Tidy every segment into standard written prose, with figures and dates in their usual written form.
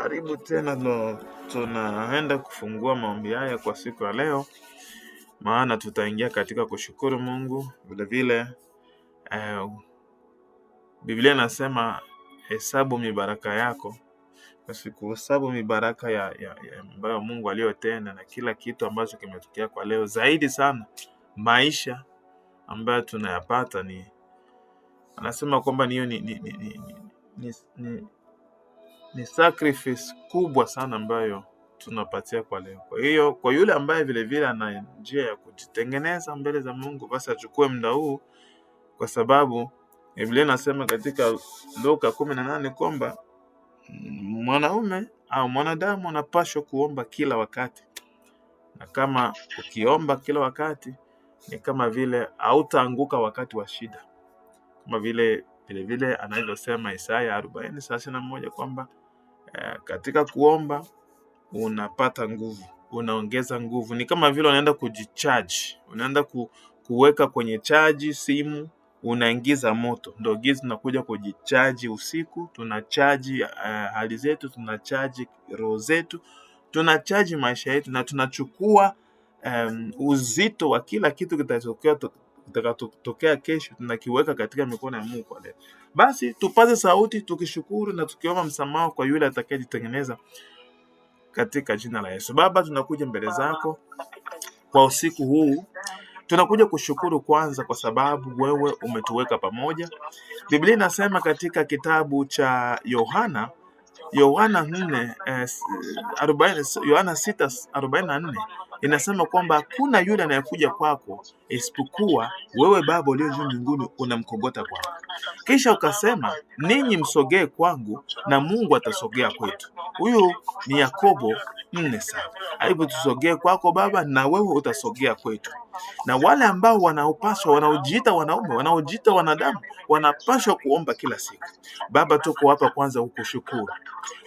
Karibu tena tunaenda kufungua maombi haya kwa siku ya leo, maana tutaingia katika kushukuru Mungu. Vile vile Biblia inasema hesabu mibaraka yako, basi kuhesabu mibaraka ya ambayo Mungu aliyotenda na kila kitu ambacho kimetokea kwa leo. Zaidi sana maisha ambayo tunayapata anasema kwamba ni sacrifice kubwa sana ambayo tunapatia kwa leo. Kwa hiyo kwa yule ambaye vile vile ana njia ya kujitengeneza mbele za Mungu, basi achukue muda huu, kwa sababu Biblia inasema katika Luka 18 kwamba mwanaume au mwanadamu anapaswa kuomba kila wakati, na kama ukiomba kila wakati ni kama vile hautaanguka wakati wa shida, kama vile anavyosema Isaya 40:31 kwamba katika kuomba unapata nguvu, unaongeza nguvu. Ni kama vile unaenda kujicharge, unaenda kuweka kwenye chaji simu, unaingiza moto. Ndio gizi tunakuja kujicharge usiku, tunachaji hali zetu, tunachaji roho zetu, tunachaji maisha yetu, na tunachukua uzito wa kila kitu kitakachotokea kesho, tunakiweka katika mikono ya Mungu kwa leo. Basi tupaze sauti tukishukuru na tukiomba msamaha kwa yule atakayejitengeneza katika jina la Yesu. Baba, tunakuja mbele zako kwa usiku huu. Tunakuja kushukuru kwanza kwa sababu wewe umetuweka pamoja. Biblia inasema katika kitabu cha Yohana 6:44 inasema kwamba hakuna yule anayekuja kwako isipokuwa wewe Baba uliye juu mbinguni unamkogota kwako. Kisha ukasema ninyi msogee kwangu na Mungu atasogea kwetu. Huyu ni Yakobo 4:7. Hebu tusogee kwako Baba na wewe utasogea kwetu. Na wale ambao wanaojiita wanaume, wanaojiita wanadamu, wanapaswa kuomba kila siku. Baba, tuko hapa kwanza kukushukuru.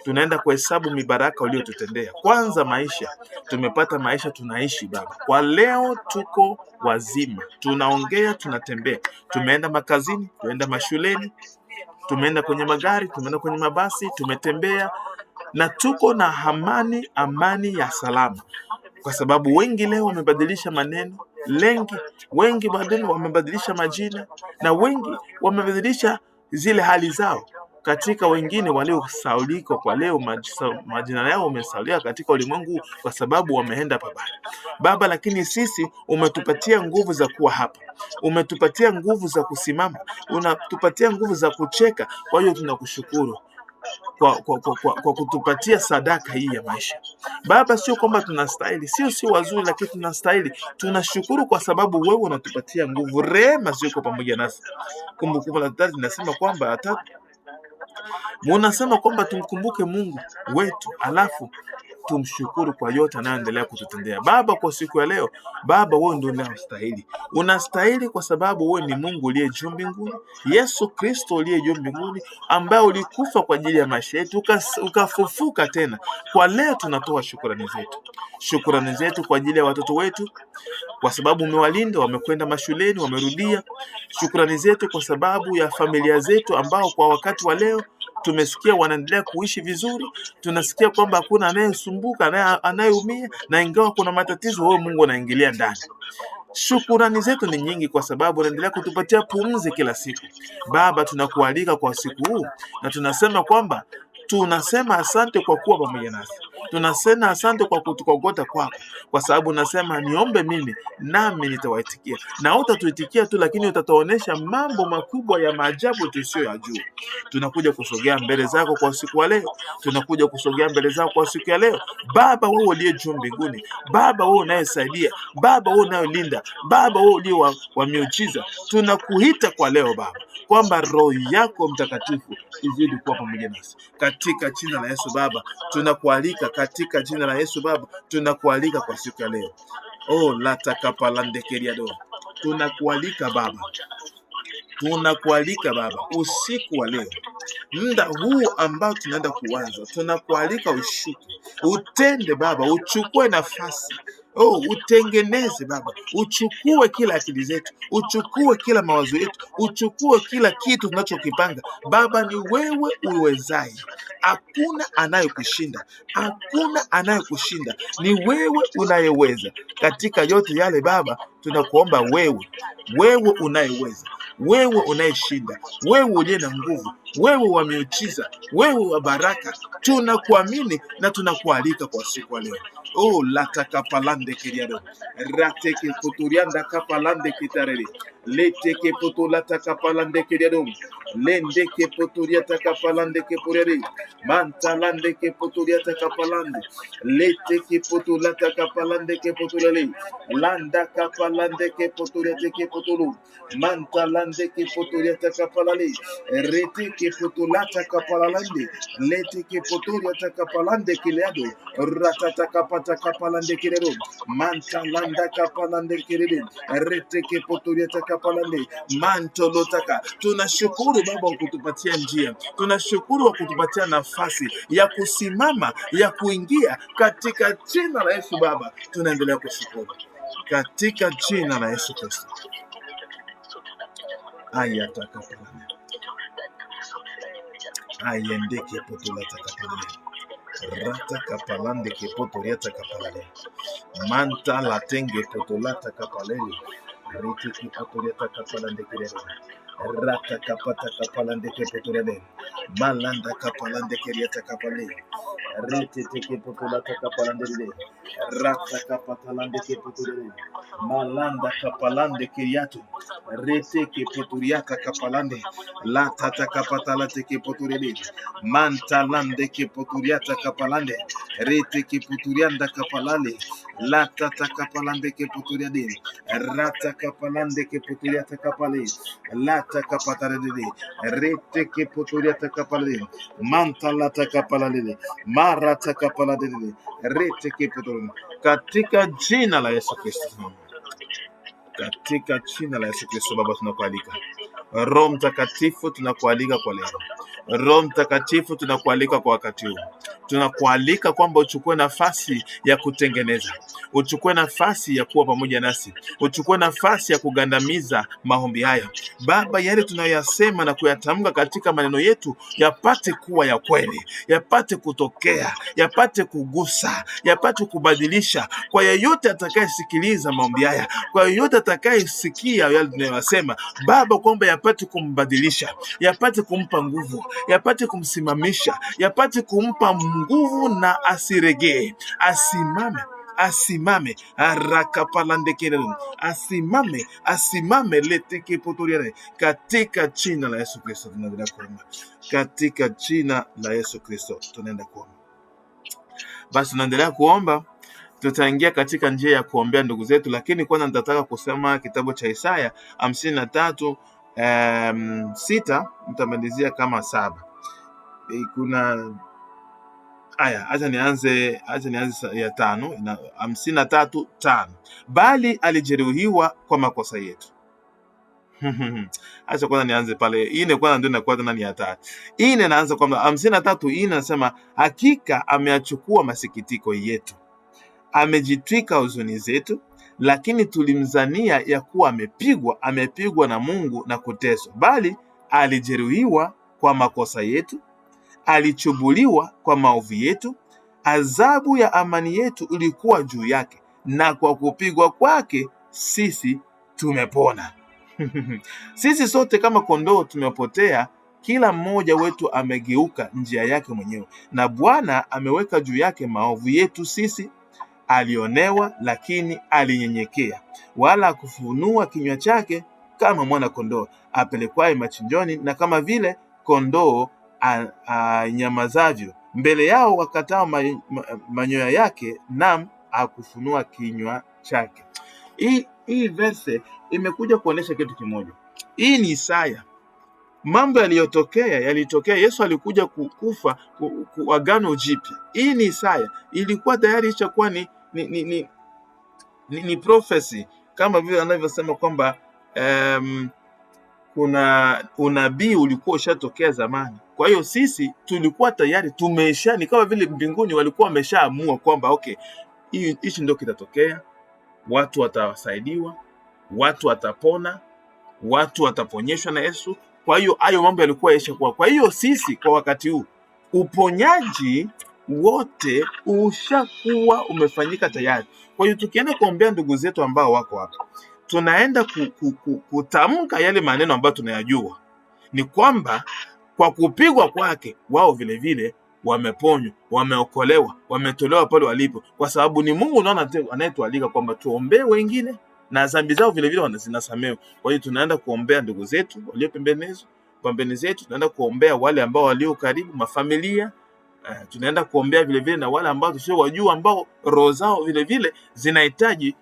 Tunaenda kuhesabu mibaraka uliyotutendea. Kwanza maisha, tumepata maisha, tunaishi Baba. Kwa leo tuko wazima, tunaongea, tunatembea. Tumeenda makazini, tumeenda mashuleni, tumeenda kwenye magari, tumeenda kwenye mabasi, tumetembea na tuko na amani ya salama. Kwa sababu wengi leo wamebadilisha maneno, wengi bado wamebadilisha majina, na wengi wamebadilisha zile hali zao. Katika wengine waliosaulika kwa leo, majina yao wamesaulika katika ulimwengu kwa sababu wameenda pabaya Baba. Lakini sisi umetupatia nguvu za kuwa hapa, umetupatia nguvu za kusimama, unatupatia nguvu za kucheka. Kwa hiyo tunakushukuru kwa kutupatia sadaka hii ya maisha Baba. Sio kwamba tunastahili, sio wazuri, lakini tunastahili. Tunashukuru kwa sababu wewe unatupatia nguvu. Rehema ziko pamoja nasi. Kumbukumbu la 3 linasema kwamba munasema kwamba tumkumbuke Mungu wetu, alafu tumshukuru kwa yote anayoendelea kututendea. Baba, kwa siku ya leo Baba, wewe ndio unastahili. Unastahili kwa sababu wewe ni Mungu uliye juu mbinguni, Yesu Kristo uliye juu mbinguni, ambaye ulikufa kwa ajili ya maisha yetu, ukafufuka tena. Kwa leo tunatoa shukrani zetu kwa ajili ya watoto wetu, kwa sababu umewalinda, wamekwenda mashuleni, wamerudia. Shukrani zetu kwa sababu ya familia zetu ambao kwa wakati wa leo tumesikia wanaendelea kuishi vizuri. Tunasikia kwamba hakuna anayesumbuka, anayeumia, na ingawa kuna matatizo, wewe Mungu unaingilia ndani. Shukrani zetu ni nyingi kwa sababu unaendelea kutupatia pumzi kila siku. Baba, tunakualika kwa siku huu na tunasema asante kwa kuwa pamoja nasi. Tunasema asante kwa kutukogota kwako, kwa sababu unasema niombe mimi nami nitawaitikia. Na utatuitikia tu, lakini utatuonesha mambo makubwa ya maajabu tusiyoyajua. Tunakuja kusogea mbele zako kwa siku ya leo. Tunakuja kusogea mbele zako kwa siku ya leo. Baba, wewe uliye juu mbinguni, Baba wewe unayesaidia, Baba wewe unayelinda, Baba wewe uliye wa miujiza, tunakuita kwa leo Baba, kwamba Roho yako Mtakatifu izidi kuwa pamoja nasi. Katika jina la Yesu Baba, tunakualika. Katika jina la Yesu Baba, tunakualika kwa siku ya leo. Latakapalandekeriado. Tunakualika Baba, usiku wa leo, muda huu ambao tunaenda kuanza, tunakualika ushuke, utende Baba, uchukue nafasi Utengeneze Baba, uchukue kila akili zetu, uchukue kila mawazo yetu, uchukue kila kitu tunachokipanga Baba. Ni wewe uwezaye, hakuna anayekushinda, hakuna anayekushinda, ni wewe unayeweza katika yote yale Baba. Tunakuomba wewe unayeweza, wewe unayeshinda, wewe uliye na nguvu, wewe wa miujiza, wewe wa baraka, tunakuamini na tunakualika kwa siku leo. Latakapalande kiriado rateke puturianda kapalande kitarere leteke putulata kapalande kiriado lendeke puturiata kapalande kepurere mantalande ke puturiata kapalande leteke putulata kapalande keputulele landa kapalande ke puturiata keputulu mantalande ke puturiata kapalale reteke putulata kapalande leteke puturiata kapalande kiliado ratata kapata kapalande kirero mantalanda kapalande kirero reteke poturiata kapalande mantolotaka. Tunashukuru Baba kwa kutupatia njia, tunashukuru kwa kutupatia nafasi ya kusimama, ya kuingia katika jina la Yesu Baba. Tunaendelea kushukuru katika jina la Yesu Kristo. Ayata kapalande ayendeke potulata kapalande rata kapalande ke potoriata kapalale manta latenge potolata kapalele riti ke potoriata kapalande kirere rata kapata kapalande ke potorele malanda kapalande kiriata kapalele riti ke potolata kapalande le rata kapatalande ke potorele malanda kapalande kiriato riti ke potoriata kapalande la tata kapatalate ke potorele mantalande ke poturiata kapalande rete ke poturianda kapalale la tata kapalande ke poturiade rata kapalande ke poturiata kapale la tata kapatale rete ke poturiata kapale mantalata kapalale marata kapalade rete ke poturiata katika jina la Yesu Kristo. Katika jina la Yesu Kristo Baba, tunakualika Roho Mtakatifu, tunakualika kwa leo. Roho Mtakatifu, tunakualika kwa wakati huu. Tunakualika kwamba uchukue nafasi ya kutengeneza, uchukue nafasi ya kuwa pamoja nasi, uchukue nafasi ya kugandamiza maombi haya Baba. Yale tunayoyasema na kuyatamka katika maneno yetu yapate kuwa ya kweli, yapate kutokea, yapate kugusa, yapate kubadilisha kwa yeyote atakayesikiliza maombi haya, kwa yeyote atakayesikia yale tunayosema Baba, kwamba yapate kumbadilisha, yapate kumpa nguvu, yapate kumsimamisha, yapate kumpa nguvu na asiregee, asimame arakapalande asimame leteke potoriare katika jina la Yesu Kristo. Tunaendelea kuomba katika jina la Yesu Kristo, tunaenda kuomba. Basi tunaendelea kuomba, tutaingia katika njia ya kuombea ndugu zetu, lakini kwanza nitataka kusema kitabu cha Isaya 53:6 mtamalizia kama 7. Kuna aya, acha nianze ya 5, 53:5. Bali alijeruhiwa kwa makosa yetu. Acha kwanza nianze pale. Ine kwanza ndio inakuwa tena ni ya 3. Ine naanza kwamba 53 nasema hakika ameachukua masikitiko yetu, amejitwika huzuni zetu, lakini tulimzania ya kuwa amepigwa na Mungu na kuteswa. Bali alijeruhiwa kwa makosa yetu, alichubuliwa kwa maovu yetu, adhabu ya amani yetu ilikuwa juu yake, na kwa kupigwa kwake sisi tumepona. Sisi sote kama kondoo tumepotea, kila mmoja wetu amegeuka njia yake mwenyewe, na Bwana ameweka juu yake maovu yetu sisi. Alionewa, lakini alinyenyekea, wala kufunua kinywa chake kama mwana kondoo apelekwaye machinjoni, na kama vile kondoo nyamazavyo mbele yao wakatao manyoya yake, nam akufunua kinywa chake. Hii verse imekuja kuonesha kitu kimoja. Hii ni Isaya. Mambo yalitokea, Yesu alikuja kukufa Agano Jipya. Hii ni Isaya, ilikuwa tayari ishakuwa ni prophecy, kama vile anavyosema kwamba kuna unabii ulikuwa ushatokea zamani. Kwa hiyo sisi tulikuwa tayari ni kama vile mbinguni walikuwa wameshaamua kwamba okay, hichi ndio kitatokea. Watu watawasaidiwa, watu watapona, watu wataponyeshwa na Yesu. Kwa hiyo hayo mambo yalikuwa yashakuwa. Kwa hiyo sisi kwa wakati huu uponyaji wote ushakuwa umefanyika tayari. Kwa hiyo tukienda kuombea ndugu zetu ambao wako hapa, tunaenda kutamka yale maneno ambayo tunayajua, ni kwamba kwa kupigwa kwake wao vile vile wameponywa, wameokolewa, wametolewa pale walipo, kwa sababu ni Mungu ndiye anayetualika kwamba tuombee wengine na dhambi zao vile vile zinasamehewa. Kwa hiyo tunaenda kuombea ndugu zetu walio pembeni zetu, tunaenda kuombea wale ambao walio karibu, mafamilia, tunaenda kuombea vile vile na wale ambao tusiowajua, ambao roho zao vile vile zinahitaji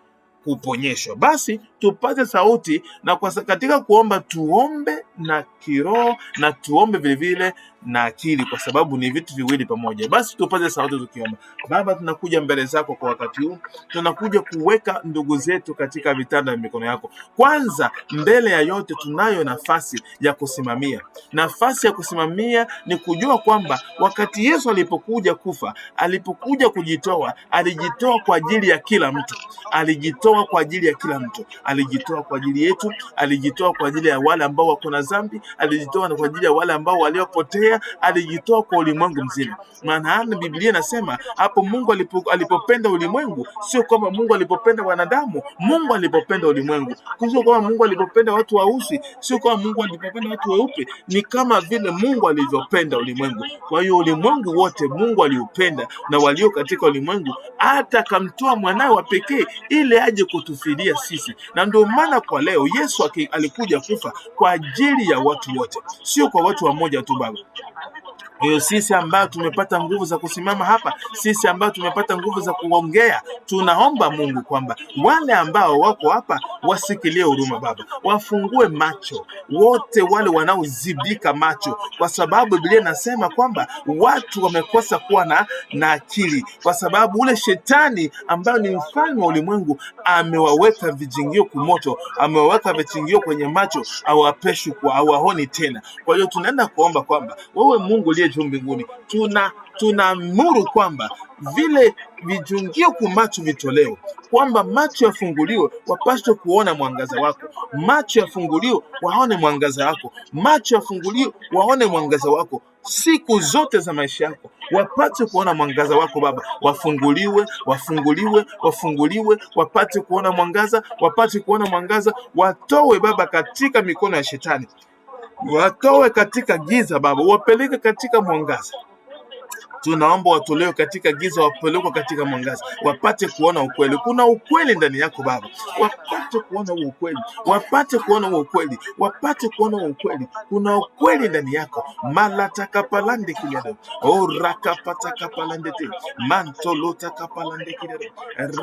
kuponyeshwa. Basi tupate sauti, na katika kuomba tuombe na kiroho na tuombe vile vile na akili, kwa sababu ni vitu viwili pamoja. Basi tupate sauti tukiomba. Baba, tunakuja mbele zako kwa wakati huu, tunakuja kuweka ndugu zetu katika vitanda vya mikono yako. Kwanza, mbele ya yote, tunayo nafasi ya kusimamia. Nafasi ya kusimamia ni kujua kwamba wakati Yesu alipokuja kufa, alipokuja kujitoa, alijitoa kwa ajili ya kila mtu. Alijitoa kwa ajili ya kila mtu. Alijitoa kwa ajili yetu, alijitoa kwa ajili ya wale ambao wako na dhambi, alijitoa kwa ajili ya wale ambao waliopotea, alijitoa kwa ulimwengu mzima. Maana Biblia inasema hapo Mungu alipopenda ulimwengu, sio kama Mungu alipopenda wanadamu. Mungu alipopenda ulimwengu, sio kama Mungu alipopenda watu weusi, sio kama Mungu alipopenda watu weupe, ni kama vile Mungu alivyopenda ulimwengu. Kwa hiyo ulimwengu wote Mungu aliupenda, na walio katika ulimwengu hata akamtoa mwanawe wa pekee ili aje kutufidia sisi. Na ndio maana kwa leo Yesu alikuja kufa kwa ajili ya watu wote, sio kwa watu wamoja tu Baba. Hiyo sisi ambao tumepata nguvu za kusimama hapa, sisi ambao tumepata nguvu za kuongea, tunaomba Mungu kwamba wale ambao wako hapa wasikilie huruma Baba, wafungue macho wote wale wanaozibika macho, kwa sababu Biblia inasema kwamba watu wamekosa kuwa na akili, kwa sababu ule shetani ambaye ni mfalme wa ulimwengu amewaweka vijingio kumoto, amewaweka vijingio kwenye macho, awapeshu kwa awaoni tena. Kwa hiyo tunaenda kuomba kwamba wewe Mungu uliye juu mbinguni, tunaamuru kwamba vile vijungio kumacho vitolewe, kwamba macho yafunguliwe wapaswe kuona mwangaza wako, macho yafunguliwe waone mwangaza wako, macho yafunguliwe waone mwangaza wako siku zote za maisha yako, wapate kuona mwangaza wako Baba. Wafunguliwe, wapate kuona mwangaza, wapate kuona mwangaza. Watowe Baba katika mikono ya shetani, watowe katika giza Baba, wapeleke katika mwangaza. Tunaomba watolewe katika giza, wapelekwe katika mwangaza, wapate kuona ukweli. Kuna ukweli ndani yako Baba, wapate kuona huo ukweli, wapate kuona huo ukweli, wapate kuona huo ukweli. Kuna ukweli ndani yako. Malatakapalande kiliado, orakapatakapalandete, mantolotakapalande kiliado,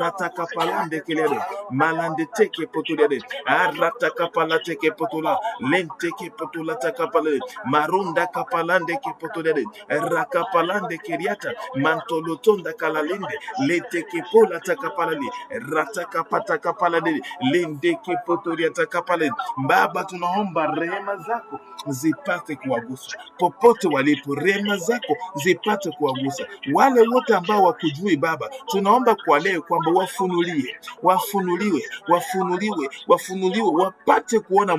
ratakapalande kiliado, malandeteke potulade, aratakapalate potula, lenteke potula takapale, marunda kapalande ke potulade, rakapalande keriata, mantolotonda kalalinde, leteke pola takapalali, ratakapata kapalade, lendeke potoria takapale. Baba, tunaomba rehema zako zipate kuwagusa popote walipo, rehema zako zipate kuwagusa wale wote ambao wakujui Baba. Tunaomba kwa leo kwamba wafunuliwe, wapate kuona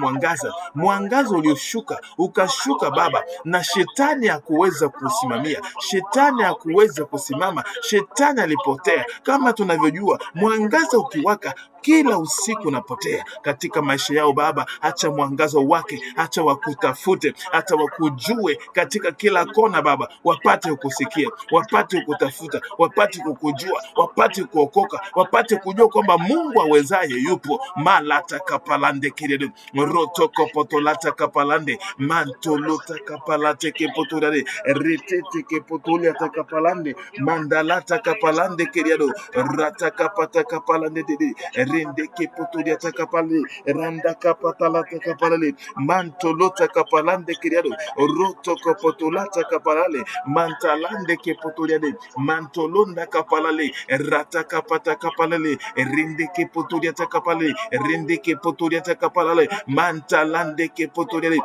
mwangaza ulioshuka, ukashuka Baba, na shetani hakuweza kusimamia, shetani hakuweza kusimama, shetani alipotea. Kama tunavyojua mwangaza ukiwaka kila usiku unapotea katika maisha yao Baba. Acha mwangaza wake, acha wakutafute, acha wakujue katika kila kona Baba, wapate kukusikia, wapate kukutafuta, wapate kukujua, wapate kuokoka, wapate kujua kwamba Mungu awezaye yupo. Malata kapalande kiredo, rotoko potolata kapalande, mantolota kapalate kepotolade, retete kepotolia takapalande, mandalata kapalande kiredo, rata kapata kapalande dede, rende kepotolia takapalande, randa kapatala takapalale, mantolota kapalande kiredo, rotoko potolata kapalale, mantalande kepotoliade, mantolonda kapalale, rata kapata kapalale, rende kepotolia takapalale, rende kepotolia takapalale, mantalande kepotoliade,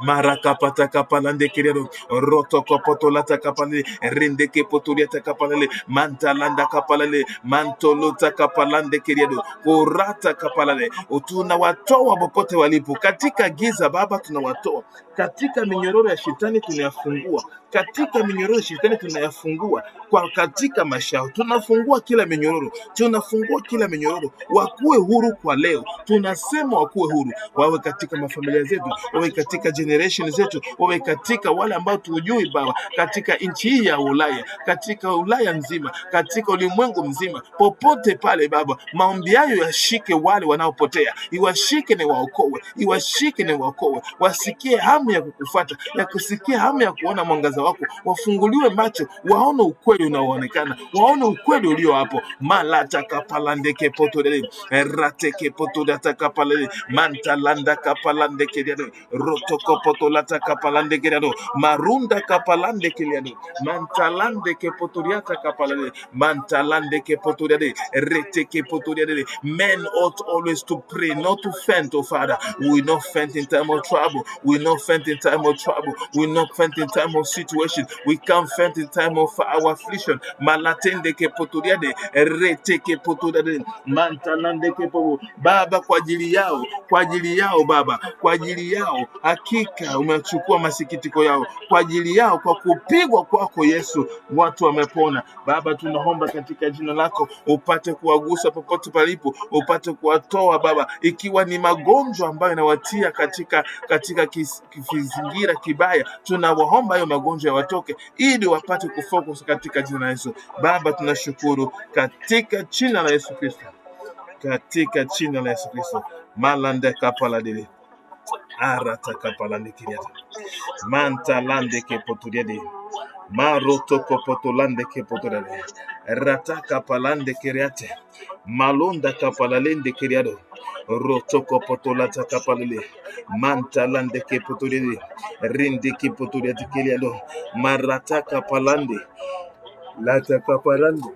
Marakapata kapalande kiriado roto kopotolata kapalale rende kepotuliata kapalale mantalanda kapalale mantolota kapalande kiriado urata kapalale. Tunawatoa popote walipo katika giza Baba, tunawatoa katika minyororo ya shetani, tunayafungua katika minyororo ya shetani, tunayafungua katika maisha yao. Tunafungua kila minyororo, tunafungua kila minyororo, wakuwe huru kwa leo. Tunasema wakuwe huru, wawe katika mafamilia zetu, wawe katika generation zetu, wawe katika wale ambao tujui Baba, katika nchi hii ya Ulaya, katika Ulaya nzima, katika ulimwengu mzima, popote pale Baba, maombi hayo yashike wale wanaopotea, iwashike na waokoe, iwashike na waokoe, wasikie hamu ya kukufuata, ya kusikia hamu ya kuona mwangaza wako, wafunguliwe macho, waone ukweli unaoonekana, waone ukweli ulio hapo. Malata kapalande kepotodele rate kepotodata kapalale mantalanda kapalande kediado roto kopotolata kapalande kediado marunda kapalande kediado mantalande kepotodiata kapalale mantalande kepotodiade rete kepotodiade. Men ought always to pray, not to faint, oh Father. We will not faint in time of trouble. We will not faint in time of trouble. We will not faint in time of situation. We can't faint in time of our affliction. Malatende kepotodiade rete kepotodiade mantalande kepo. Baba, kwa ajili yao, kwa ajili yao Baba, kwa ajili yao, hakika umechukua masikitiko yao, kwa ajili yao, kwa kupigwa kwako Yesu watu wamepona. Baba, tunaomba katika jina lako upate kuwagusa popote palipo, upate kuwatoa Baba, ikiwa ni magonjwa ambayo yanawatia katika kizingira kibaya, tunawaomba hayo magonjwa yawatoke ili wapate kufocus katika jina la Yesu. Baba, tunashukuru katika jina la Yesu Kristo, katika jina la Yesu Kristo. Malande kapaladele arata kapalande kiriata mantalande kepoturiade maroto kopotolande kepoturiade rata kapalande kiriate malonda kapalalende kiriado roto kopotolata kapalele mantalande kepoturiade rinde kepoturiade kiriado marata kapalande lata kapalande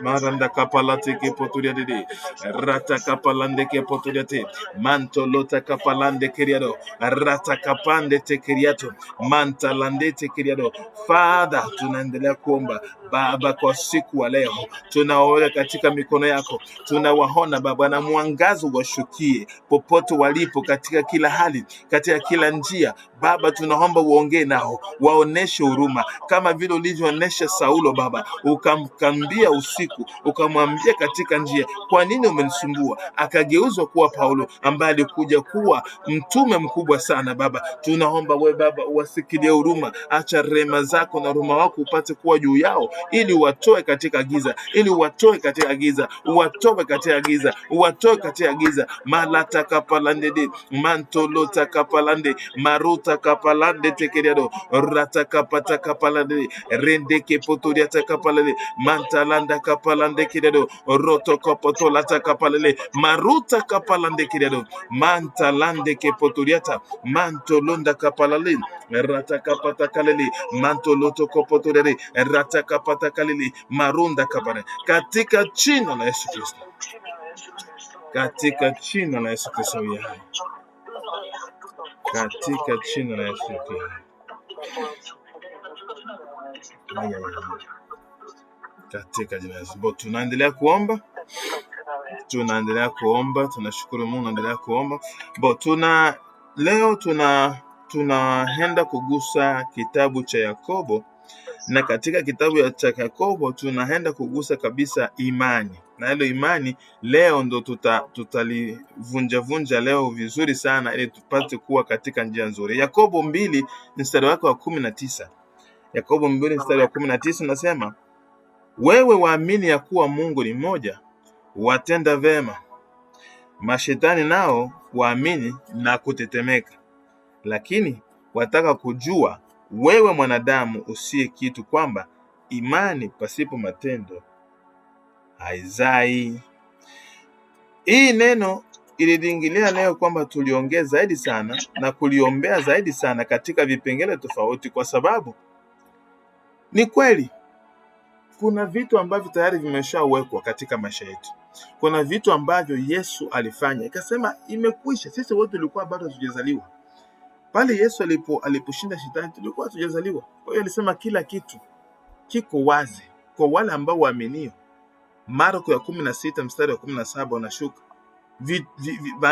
maranda kapalate ke poturiade rata kapalande ke poturiate mantolota kapalande keriado rata kapande te keriato mantalande te keriado. Father, tunaendelea kuomba Baba kwa siku wa leo, tunawaona katika mikono yako, tunawaona Baba na mwangazo washukie popote walipo, katika kila hali, katika kila njia Baba, tunaomba uongee nao, waoneshe huruma kama vile ulivyoonesha Saulo Baba, ukamkambia usiku, ukamwambia katika njia, kwa nini umenisumbua? Akageuzwa kuwa Paulo ambaye alikuja kuwa mtume mkubwa sana Baba. Tunaomba wewe Baba uwasikilie huruma, acha rehema zako na huruma wako upate kuwa juu yao, ili watoe katika giza, ili watoe katika giza, watoe katika giza, watoe katika giza. Malata kapalande de mantolota kapalande maruta kapalande tekeriado rata kapata kapalande rende kepotoriata kapalande mantalanda kapalande keriado roto kopotolata kapalele maruta kapalande keriado mantalande kepotoriata mantolonda kapalale rata kapata kalele mantoloto kopotoriade rata kapata kalele marunda kapane, katika jina la Yesu Kristo, katika jina la Yesu Kristo ya hai, katika jina la Yesu Kristo, katika jina la Yesu. Tunaendelea kuomba, tunashukuru Mungu, naendelea kuomba. Leo tunaenda kugusa kitabu cha Yakobo, na katika kitabu cha Yakobo tunaenda kugusa kabisa imani, na ile imani leo ndo tutalivunja leo vizuri sana, ili tupate kuwa katika njia nzuri. Yakobo 2 mstari wake wa 19. Yakobo 2 mstari wa 19 nasema, wewe waamini ya kuwa Mungu ni mmoja, watenda vema. Mashetani nao waamini na kutetemeka. Lakini wataka kujua wewe mwanadamu usiye kitu, kwamba imani pasipo matendo haizai. Hii neno iliingilia leo kwamba tuliongea zaidi sana na kuliombea zaidi sana katika vipengele tofauti, kwa sababu ni kweli kuna vitu ambavyo tayari vimeshawekwa katika maisha yetu. Kuna vitu ambavyo Yesu alifanya ikasema imekwisha. Sisi wote tulikuwa bado hatujazaliwa pale Yesu aliposhinda shetani, tulikuwa hatujazaliwa. Kwa hiyo alisema kila kitu kiko wazi kwa wale ambao waaminio. Marko ya 16 mstari wa 17 unashuka,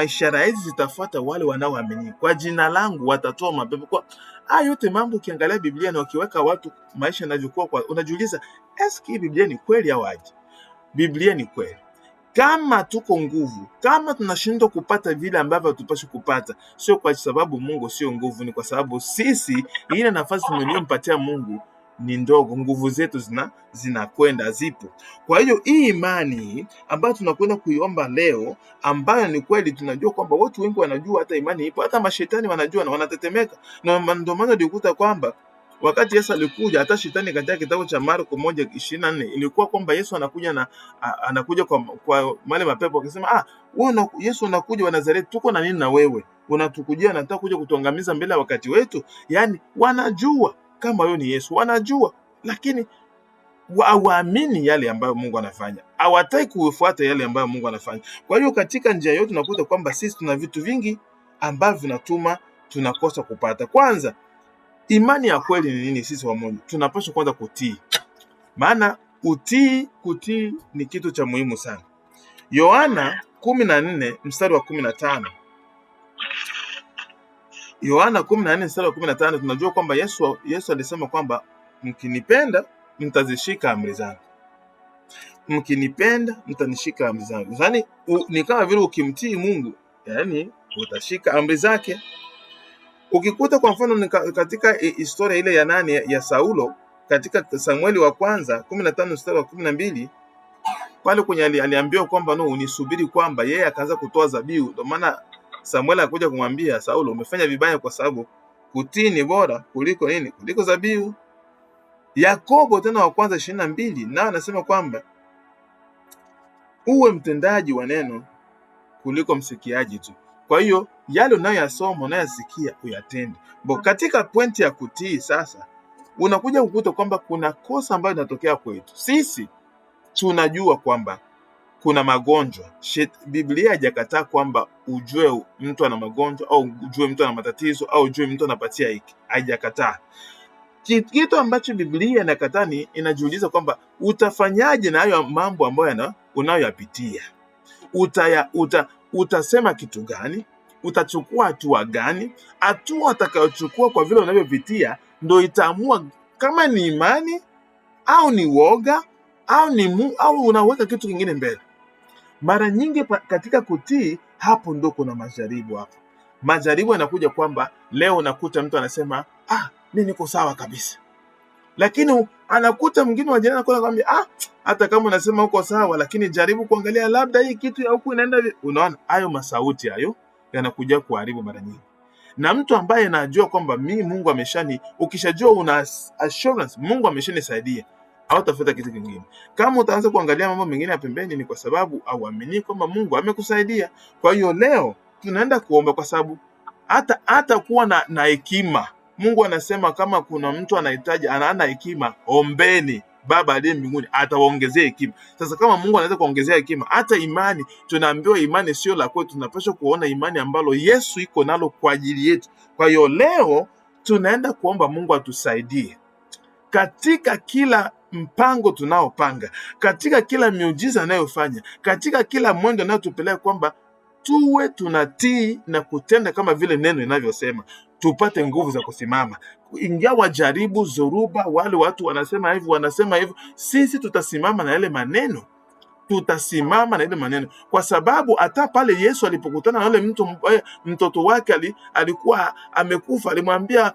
ishara hizi zitafuata wale wanaoamini, kwa jina langu watatoa mapepo. Kwa haya yote mambo ukiangalia Biblia na ukiweka watu maisha yanavyokuwa, unajiuliza eski Biblia ni kweli au aje? Biblia ni kweli. Kama tuko nguvu, kama tunashindwa kupata vile ambavyo tupashe kupata, sio kwa sababu Mungu sio nguvu, ni kwa sababu sisi ile nafasi tuliyompatia Mungu ni ndogo, nguvu zetu zinakwenda zipo. Kwa hiyo hii imani ambayo tunakwenda kuiomba leo, ambayo ni kweli tunajua kwamba watu wengi wanajua hata imani ipo, hata mashetani wanajua na wanatetemeka. Na ndio maana tulikuta kwamba wakati Yesu alikuja, hata shetani katika kitabu cha Marko 1:24 ilikuwa kwamba Yesu anakuja kwa wale mapepo akisema, wewe Yesu unakuja wa Nazareti, tuko na nini na wewe? Unatukujia na unataka kuja kutuangamiza mbele ya wakati wetu? Yaani wanajua kama wewe ni Yesu, wanajua, lakini hawaamini yale ambayo Mungu anafanya. Hawataki kufuata yale ambayo Mungu anafanya. Kwa hiyo katika njia yote tunakuta kwamba sisi tuna vitu vingi ambavyo vinatuma tunakosa kupata. Kwanza, imani ya kweli ni nini? Sisi wa Mungu tunapaswa kwanza kutii. Maana kutii ni kitu cha muhimu sana. Yohana 14 mstari wa 15. Yohana 14 mstari wa 15 tunajua kwamba Yesu alisema kwamba mkinipenda mtazishika amri zangu. Mkinipenda mtanishika amri zangu. Yaani ni kama vile ukimtii Mungu, yani utashika amri zake. Ukikuta kwa mfano katika historia ile ya Saulo katika Samueli wa kwanza 15 mstari wa 12, pale kwenye aliambiwa kwamba unisubiri, kwamba yeye akaanza kutoa dhabihu. Ndio maana Samueli akakuja kumwambia Saulo, umefanya vibaya kwa sababu kutii ni bora kuliko nini? Kuliko dhabihu. Yakobo tena wa kwanza 22 nao anasema kwamba uwe mtendaji wa neno kuliko msikiaji tu. Kwa hiyo yale unayoyasoma unayasikia uyatende. Katika pointi ya kutii sasa unakuja kukuta kwamba kuna kosa ambayo inatokea kwetu. Sisi tunajua kwamba kuna magonjwa. Biblia haijakataa kwamba ujue mtu ana magonjwa au ujue mtu ana matatizo au ujue mtu anapatia hiki. Haijakataa. Kitu ambacho Biblia inakataa ni inajiuliza kwamba utafanyaje na hayo mambo ambayo unayoyapitia. Utasema kitu gani? Utachukua hatua gani? Hatua utakayochukua kwa vile unavyopitia ndio itaamua kama ni imani au ni woga au unaweka kitu kingine mbele. Mara nyingi katika kutii, hapo ndo kuna majaribu. Hapo majaribu yanakuja kwamba leo unakuta mtu anasema mimi niko sawa kabisa, lakini anakuta mwingine wa jirani anakwambia hata kama unasema uko sawa, lakini jaribu kuangalia labda hii kitu ya huku inaenda. Unaona hayo masauti hayo yanakuja kuharibu mara nyingi. Na mtu ambaye anajua kwamba mimi Mungu ukishajua una assurance Mungu ameshanisaidia, au tafuta kitu kingine. Kama utaanza kuangalia mambo mengine ya pembeni, ni kwa sababu hauamini kwamba Mungu amekusaidia. Kwa hiyo leo tunaenda kuomba kwa sababu hata kuwa na hekima. Mungu anasema kama kuna mtu anahitaji ana hekima, ombeni Baba aliye mbinguni atawaongezea hekima. Sasa kama Mungu anaweza kuongezea hekima, hata imani, tunaambiwa imani sio la kwetu, tunapaswa kuona imani ambalo Yesu iko nalo kwa ajili yetu. Kwa hiyo leo tunaenda kuomba Mungu atusaidie katika kila mpango tunaopanga, katika kila miujiza anayofanya, katika kila mwendo anayotupeleka, kwamba tuwe tunatii na kutenda kama vile neno linavyosema, tupate nguvu za kusimama. Ingawa jaribu, zoruba, wale watu wanasema hivi, sisi tutasimama na yale maneno. Tutasimama na ile maneno, kwa sababu hata pale Yesu alipokutana na yule mtoto wake alikuwa amekufa, alimwambia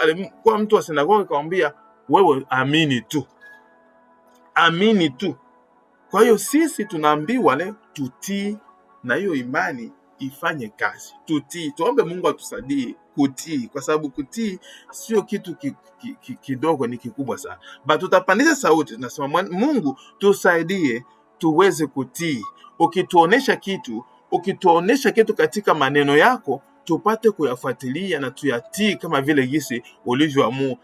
alikuwa mtu wa sinagogi, akamwambia wewe amini tu. Kwa hiyo sisi tunaambiwa leo tutii na hiyo imani ifanye kazi. Tutii, tuombe Mungu atusaidie kutii, kwa sababu kutii sio kitu kidogo, ni kikubwa sana. Tutapandisha sauti, tunasema Mungu tusaidie tuweze kutii. Ukituonesha kitu katika maneno yako, tupate kuyafuatilia na tuyatii kama vile jinsi ulivyoamua.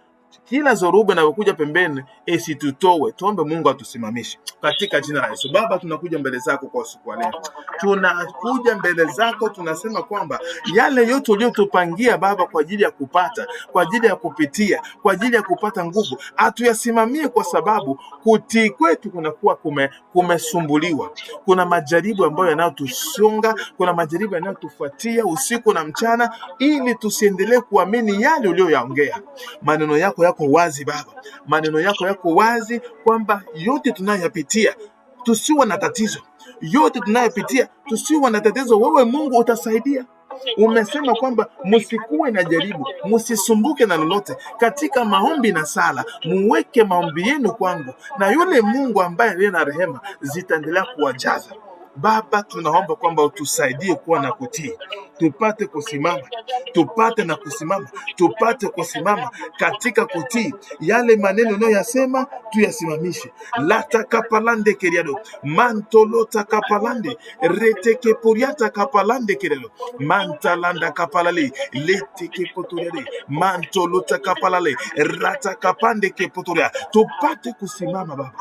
Kila zoruba inayokuja pembeni isitutoe. Tuombe Mungu atusimamishe katika jina la Yesu. Baba, tunakuja mbele zako kwa siku ya leo. Tunakuja mbele zako, tunasema kwamba yale yote uliyotupangia Baba kwa ajili ya kupata, kwa ajili ya kupitia, kwa ajili ya kupata nguvu, atuyasimamie, kwa sababu kutii kwetu kunakuwa kumesumbuliwa. Kuna majaribu ambayo yanayotusonga, kuna majaribu yanayotufuatia usiku na mchana, ili tusiendelee kuamini yale uliyoyaongea. Maneno yako yako wazi Baba, maneno yako yako wazi kwamba yote tunayoyapitia tusiwe na tatizo, yote tunayopitia tusiwe na tatizo. Wewe Mungu utasaidia. Umesema kwamba msikuwe na jaribu, msisumbuke na lolote, katika maombi na sala muweke maombi yenu kwangu, na yule Mungu ambaye aliye na rehema zitaendelea kuwajaza. Baba, tunaomba kwamba utusaidie kuwa na kutii, tupate kusimama, tupate na kusimama, tupate kusimama katika kutii. Yale maneno unayoyasema tuyasimamishe. Lata kapalande keriado, mantolota kapalande, reteke puriata kapalande keriado, mantalanda kapalale, leteke poturiade, mantolota kapalale, rata kapande kepoturia. Tupate kusimama Baba,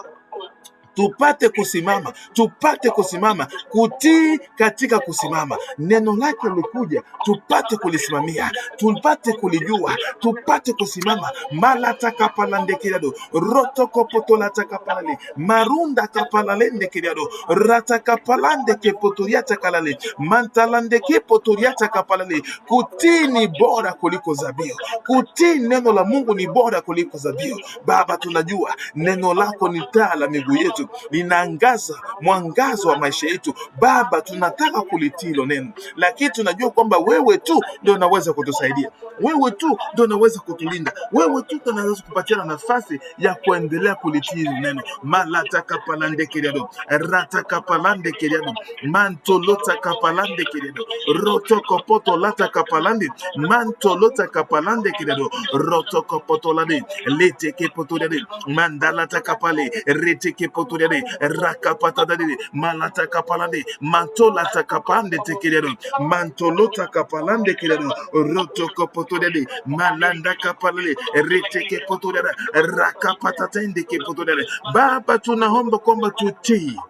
tupate kusimama, tupate kusimama, kutii katika kusimama. Neno lake likuja, tupate kulisimamia, tupate kulijua, tupate kusimama. Malata kapalande kiriado, roto kopotola takapalale, marunda kapalalende kiriado, rata kapalande kepotoriata kalale, mantalande kepotoriata kapalale. Kutii ni bora kuliko zabihu. Kutii neno la Mungu ni bora kuliko zabihu. Baba, tunajua neno lako ni taa la miguu yetu, linaangaza mwangazo wa maisha yetu. Baba, tunataka kulitii hilo neno, lakini tunajua kwamba wewe tu ndio unaweza kutusaidia, wewe tu ndio unaweza kutulinda, wewe tu ndio unaweza kupatia nafasi ya kuendelea kulitii hilo neno. Malata kapalande kiriado, rata kapalande kiriado, mantolota kapalande kiriado, roto kopoto lata kapalande, mantolota kapalande kiriado, roto kopoto lade, lete kepotoriade, mandalata kapale, rete kepotoriade, rakapatadade, malata kapalande, mantolata kapande tekiriado, mantolota kapalande kiriado, roto kopotoriade, malanda kapalale, rete kepotoriade, rakapatatende kepotoriade. Baba, tunaomba kwamba tutii,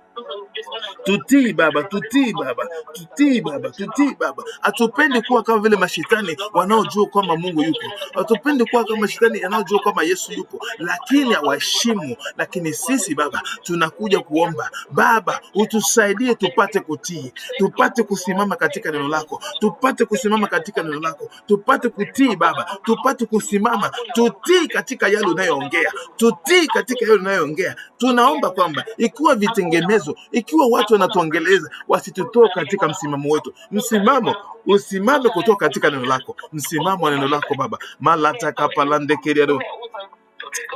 tutii Baba, tutii Baba, tutii Baba, tutii Baba. Hatupendi kuwa kama vile mashetani wanaojua kwamba Mungu yupo. Hatupendi kuwa kama mashetani wanaojua kwamba Yesu yupo, lakini hawaheshimu. Lakini sisi Baba tunakuja kuomba Baba, utusaidie tupate kutii, tupate kusimama katika neno lako, tupate kusimama katika neno lako, tupate kutii Baba, tupate kusimama, tutii katika yale unayoongea, tutii katika yale unayoongea. Tunaomba kwamba ikiwa vitengenezo, ikiwa watu wanatuongeleza, wasitutoe katika msimamo wetu. Msimamo usimame kutoka katika neno lako, msimamo wa neno lako Baba. Malata kapalande keriado,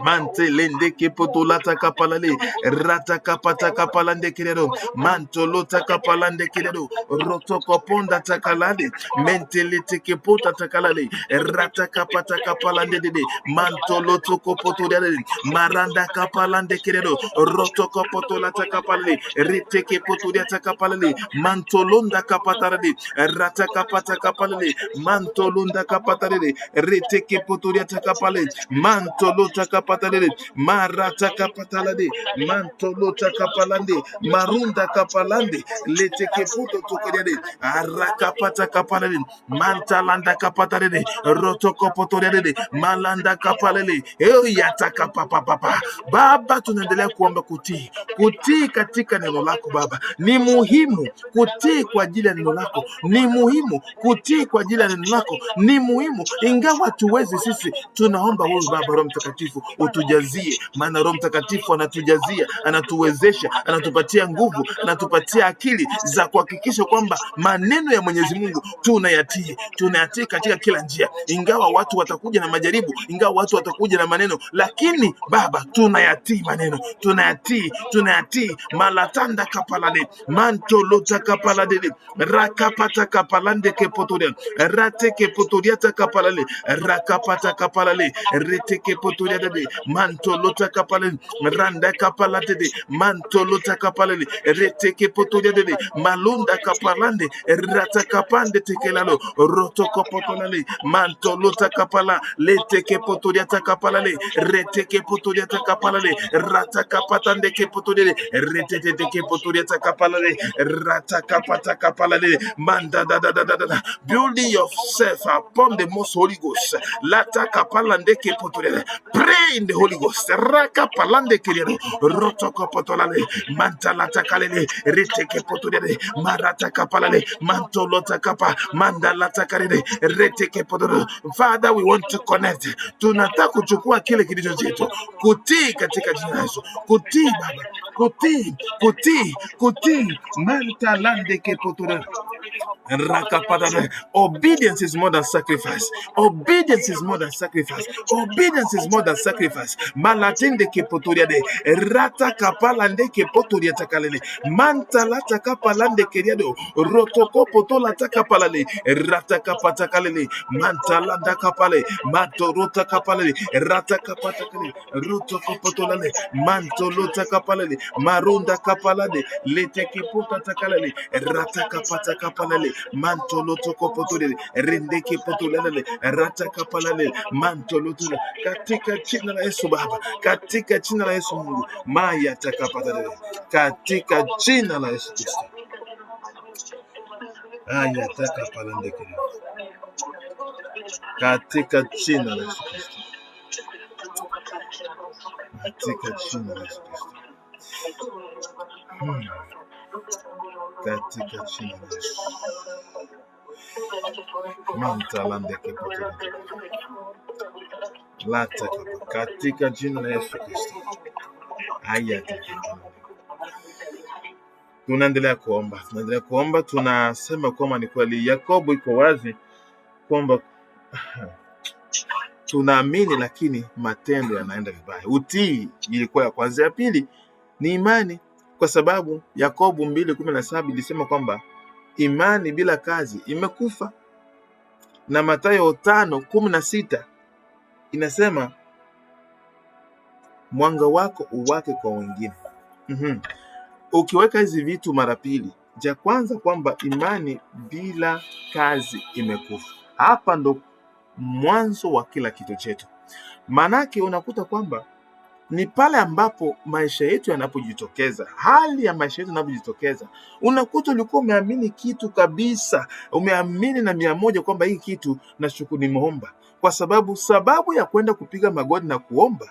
mantelende kepotolata kapalale, rata kapata kapalande kiriado, mantolota kapalande kiriado, roto koponda takalale, mentelete kepota takalale, rata kapata kapalande dede, mantoloto kopotoliade, maranda kapalande kiriado, roto kopotolata kapalale, rete kepotolia kapalale, mantolonda kapatarade, rata kapata kapalale, mantolonda kapatarade, rete kepotolia kapalale, mantolota kapatalede, marata kapatalade, mantolota kapalande, marunda kapalande, leteke puto tokodiade, arakapata kapalade, mantalanda kapatalede, rotoko potoriade, malanda kapalele, yata kapapapa. Baba, tunaendelea kuomba kutii, kutii katika neno lako Baba. Ni muhimu kutii kwa ajili ya neno lako, ni muhimu kutii kwa ajili ya neno lako, ni muhimu. Ingawa tuwezi sisi, tunaomba wewe Baba Roho Mtakatifu utujazie, maana Roho Mtakatifu anatujazia, anatuwezesha, anatupatia nguvu, anatupatia akili za kuhakikisha kwamba maneno ya Mwenyezi Mungu tunayatii katika kila njia. Ingawa watu watakuja na majaribu, ingawa watu watakuja na maneno, lakini Baba tunayatii maneno, tunayatii. Malatanda kapalade, mantolota kapalade, rakapata kapalande kepotoria, rate kepotoria takapalale, rakapata kapalale, rete kepotoria de mantolota kapale randa kapala de mantolota kapale reteke potoria de malunda kapalande rata kapande tekelalo roto kopotolale mantolota kapala leteke potoria takapala le reteke potoria takapala le rata kapatande ke potoria retete ke potoria takapala le rata kapata kapala le manda da da da da da. Building yourself upon the most Holy Ghost. Lata kapalande ke potoria. Pray in the Holy Ghost. Raka palande ke roto kopotolale mantalata kalele reteke potoria marata kapala le mantolota kapa mandalata kalele reteke potoria. Father, we want to connect. Tunataka kuchukua kile kilicho chetu, kutii katika jina la Yesu, kutii Baba, kutii mantalande ke potoria. Obedience is more than sacrifice. Obedience is more than sacrifice. Obedience is more than sacrifice. Malatende ke potoria de rata kapalande ke potoria takalele mantalata kapalande keriado rotoko potola takapalale rata kapatakalele mantalanda kapale matorota kapalale rata kapatakale rotoko potolale mantolota kapalale marunda kapalade leteke potatakalale rata kapata kapalale mantoloto kopotole rendeke potolale rata kapalale mantoloto katika jina la Yesu Baba, katika jina la Yesu Mungu maya takapatale katika jina la Yesu Kristo aya takapalande katika jina la Yesu Kristo, katika jina la Yesu Kristo, katika jina la Yesu mantalande kepotole lata katika jina la Yesu Kristo aya takapalande. Tunaendelea kuomba, tunasema kwamba ni kweli Yakobo iko wazi kwamba tunaamini lakini matendo yanaenda vibaya. Utii ilikuwa ya kwanza. Ya pili ni imani, kwa sababu Yakobo 2:17 ilisema kwamba imani bila kazi imekufa, na Mathayo 5:16 inasema mwanga wako uwake kwa wengine. Ukiweka hizi vitu mara pili, ja kwanza kwamba imani bila kazi imekufa. Hapa ndo mwanzo wa kila kitu chetu. Manake unakuta kwamba ni pale ambapo maisha yetu yanapojitokeza, hali ya maisha yetu yanapojitokeza, unakuta ulikuwa umeamini kitu kabisa, umeamini na 100 kwamba hii kitu nashukuru nimeomba, kwa sababu ya kwenda kupiga magoti na kuomba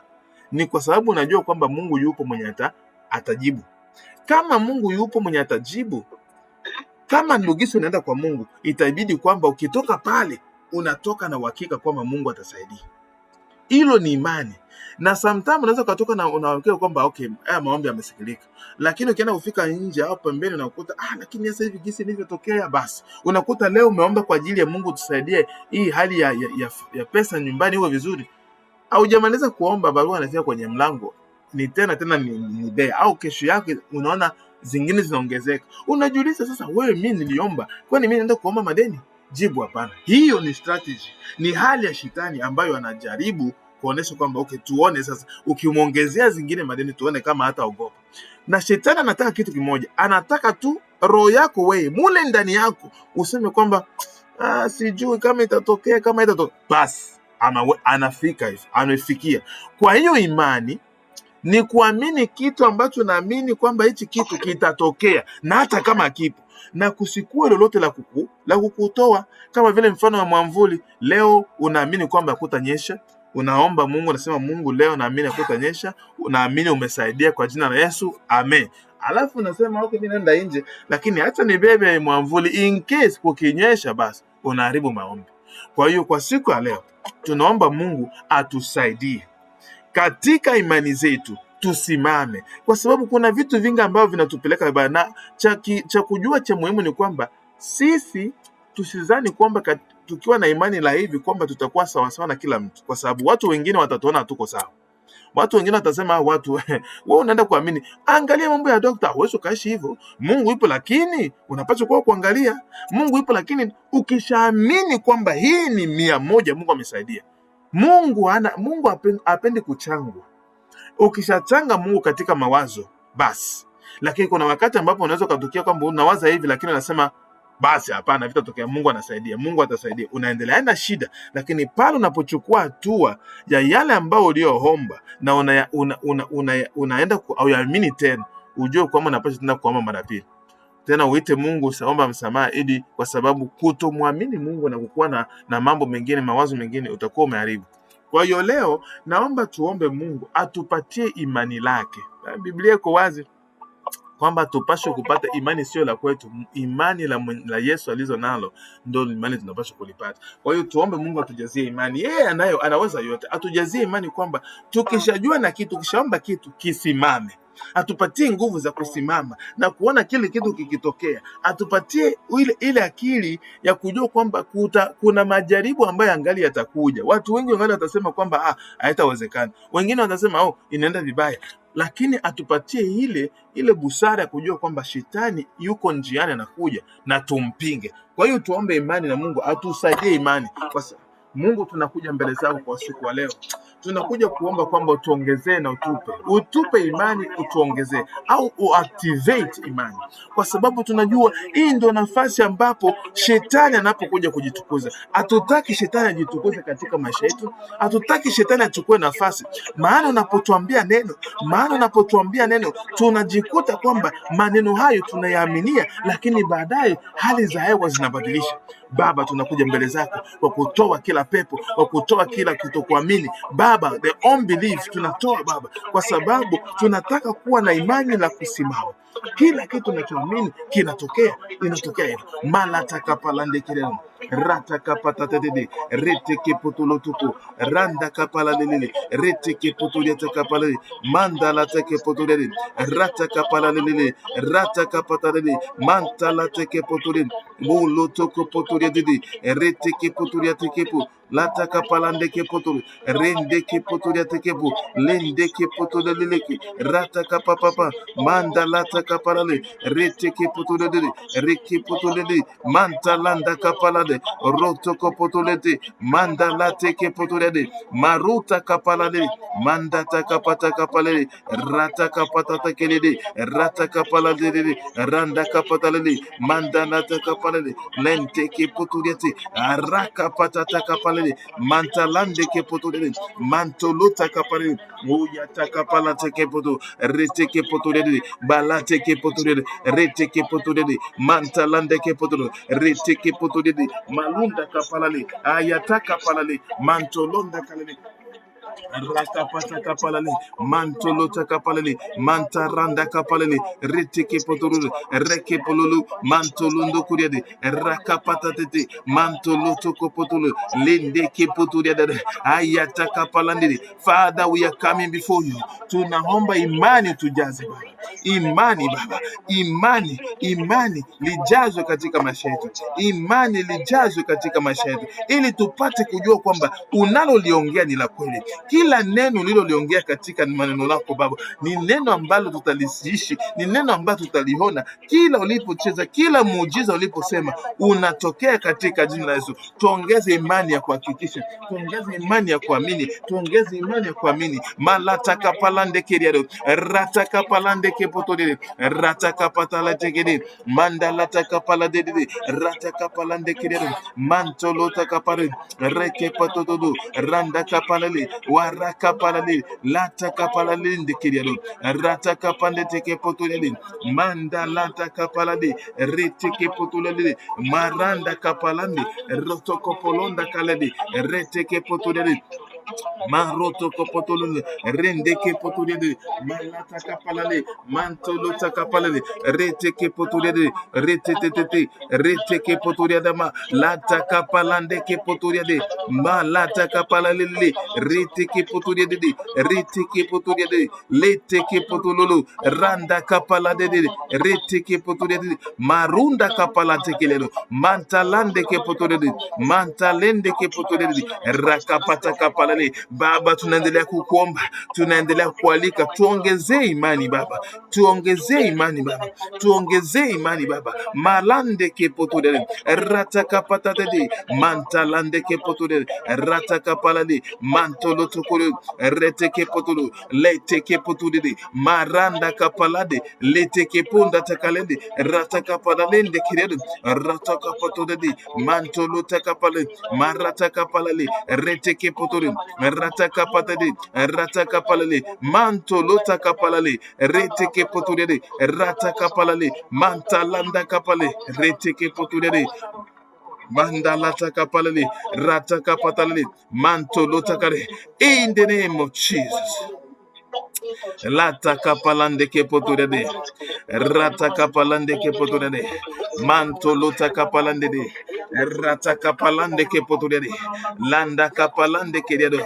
ni kwa sababu unajua kwamba Mungu yupo mwenye atajibu. Kama Mungu yupo mwenye atajibu, kama ndugiso unaenda kwa Mungu, itabidi kwamba ukitoka pale unatoka na uhakika kwamba Mungu atasaidia. Hilo ni imani. Na sometimes unaweza kutoka na unahakika kwamba okay, haya maombi yamesikilika. Lakini ukienda kufika nje au pembeni unakuta lakini sasa hivi gisi nilivyotokea, basi unakuta leo umeomba kwa ajili ya Mungu tusaidie hii hali ya pesa nyumbani iwe vizuri. Haujamaliza kuomba, barua inafika kwenye mlango. Ni tena ni bea, au kesho yake unaona zingine zinaongezeka. Unajiuliza sasa, wewe mimi niliomba, kwani mimi naenda kuomba madeni? Jibu hapana. Hiyo ni strategy, ni hali ya shetani ambayo anajaribu kuonesha kwamba okay, tuone sasa ukimuongezea zingine madeni tuone kama hata ogopa. Na shetani anataka kitu kimoja, anataka tu roho yako wewe mule ndani yako useme kwamba sijui kama itatokea, kama itatokea. Basi anafika hivi, amefikia. Kwa hiyo imani ni kuamini kitu ambacho naamini kwamba hichi kitu kitatokea, na hata kama kipo, na kusikue lolote la kukutoa. Kama vile mfano wa mwamvuli, leo unaamini kwamba kutanyesha, unaomba Mungu, unasema Mungu leo naamini kutanyesha, unaamini umesaidia kwa jina la Yesu, amen. Alafu unasema okay, mimi naenda nje, lakini acha nibebe mwamvuli in case kukinyesha, basi unaharibu maombi. Kwa hiyo kwa siku ya leo tunaomba Mungu atusaidie katika imani zetu, tusimame, kwa sababu kuna vitu vingi ambavyo vinatupeleka vibaya. Na cha kujua cha muhimu ni kwamba sisi tusizani kwamba tukiwa na imani la hivi kwamba tutakuwa sawa sawa na kila mtu, kwa sababu watu wengine watatuona hatuko sawa. Watu wengine watasema watu wewe unaenda kuamini, angalia mambo ya daktari, wewe ukaishi hivyo. Mungu yupo, lakini unapaswa kuangalia Mungu yupo, lakini ukishaamini kwamba hii ni 100 Mungu amesaidia, Mungu hapendi kuchangwa. Ukishachanga Mungu katika mawazo basi. Lakini kuna wakati ambapo unaweza kutokea kwamba unawaza hivi lakini unasema basi hapana, vitatokea, Mungu anasaidia, Mungu atasaidia, unaendelea, haina shida. Lakini pale unapochukua hatua ya yale ambayo ulioomba na unaenda auamini tena, ujue kwamba unapaswa tena kuomba mara pili. Tena uite Mungu, usaomba msamaha, ili kwa sababu kutomwamini Mungu na kukuwa na mambo mengine, mawazo mengine, utakuwa umeharibu. Kwa hiyo leo naomba tuombe Mungu atupatie imani lake. Biblia iko wazi kwamba tupaswe kupata imani sio la kwetu, imani la Yesu alizo nalo ndio imani tunapaswa kulipata. Kwa hiyo tuombe Mungu atujazie imani. Yeye anaweza yote. Atujazie imani kwamba tukishajua na kitu, kishaomba kitu kisimame. Atupatie nguvu za kusimama na kuona kile kitu kikitokea. Atupatie ile akili ya kujua kwamba kuna majaribu ambayo angali yatakuja. Watu wengi wangali watasema kwamba haitawezekana. Wengine watasema inaenda vibaya. Lakini atupatie ile busara ya kujua kwamba shetani yuko njiani anakuja na tumpinge. Kwa hiyo tuombe imani na Mungu atusaidie imani. Kwa Mungu, tunakuja mbele zako kwa siku wa leo. Tunakuja kuomba kwamba utuongezee na utupe imani, utuongezee au uactivate imani, kwa sababu tunajua hii ndio nafasi ambapo shetani anapokuja kujitukuza. Hatutaki shetani ajitukuze katika maisha yetu, hatutaki shetani achukue nafasi. Maana unapotuambia neno tunajikuta kwamba maneno hayo tunayaaminia, lakini baadaye hali za hewa zinabadilisha. Baba, tunakuja mbele zako kwa kutoa kila pepo, kwa kutoa kila kutokuamini. Baba, the unbelief tunatoa Baba, kwa sababu tunataka kuwa na imani la kusimama. Kila kitu tunachoamini inatokea hivyo. Malatakapalande kireno ratakapatatetede retekepotulotuku randakapalalele retekepotulietakapalale mandalatekepotulele ratakapalalele ratakapatale mantalatekepotulele mulotokopotuledede retekepotuliatekepo latakapalande rendekepotuliatekepo lendekepotuleleke ratakapapapa mandalatakapalale retekepotulele rekepotulele mantalanda kapalade rotokopotulete mandalateke maruta kapalade mandata kapata kapalade ratakapatakelede ratakapalade randa kapatalede mandanata kapalade lenteke potulete arakapatata kapalade mantalande kepotulede mantoluta kapalade uyata kapalate kepotu reteke potulede balate kepotulede reteke potulede mantalande kepotulede reteke potulede malunda kapalale ayataka palale mantolonda kalale rakapata kapalale mantolota kapalale mantaranda kapalale reteke potululu reke polulu mantolundo kuriade rakapata tete mantoloto kopotulu lendeke poturiade ayataka palande. Father, we are coming before you. Tunaomba imani tujaze Baba. Imani Baba, imani lijazwe katika maisha yetu, imani lijazwe katika maisha yetu, ili tupate kujua kwamba unaloliongea ni la kweli. Kila neno uliloliongea katika maneno lako Baba ni neno ambalo tutaliishi, ni neno ambalo tutaliona. Kila ulipocheza, kila muujiza uliposema unatokea katika jina la Yesu. Tuongeze imani ya kuhakikisha, tuongeze imani ya kuamini, tuongeze imani ya kuamini. Malataka palande keriado rataka palande kepotode rataka patala tegede mandalata kapala de rataka palande keriado mantolota kapare reke patodo randa kapalale waraka palale lata kapalale de keriado rataka pande teke potode mandalata kapalade reteke potole maranda kapalande rotoko polonda kalade reteke potode maroto kopotolo rendeke potulede malata kapalale mantolota kapalale reteke potulede retetete reteke potulede ma lata kapalande ke potulede malata kapalale reteke potulede leteke potulolo randa kapalade reteke potulede marunda kapalate kelelo mantalande ke potulede mantalende ke potulede rakapata kapalale Baba, tunaendelea kukuomba, tunaendelea kualika, tuongezee imani Baba, tuongezee imani Baba, tuongezee imani Baba. Malande kepotudele ratakapatadede mantalande kepotudele ratakapalade mantolotokulu retekepotulu letekepotudede maranda kapalade letekepunda takalende ratakapalende kiredu ratakapatudede mantolotakapale maratakapalale retekepotulu ratakapatade ratakapalale mantolotakapalale retekepotudede ratakapalale mantalanda kapale retekepotudede mandalata kapalale ratakapatale mantolotakare. In the name of Jesus. Lata kapalande kepotudede rata kapalande kepotudede mantolota kapalande de rata kapalande kepotudede landa kapalande kededo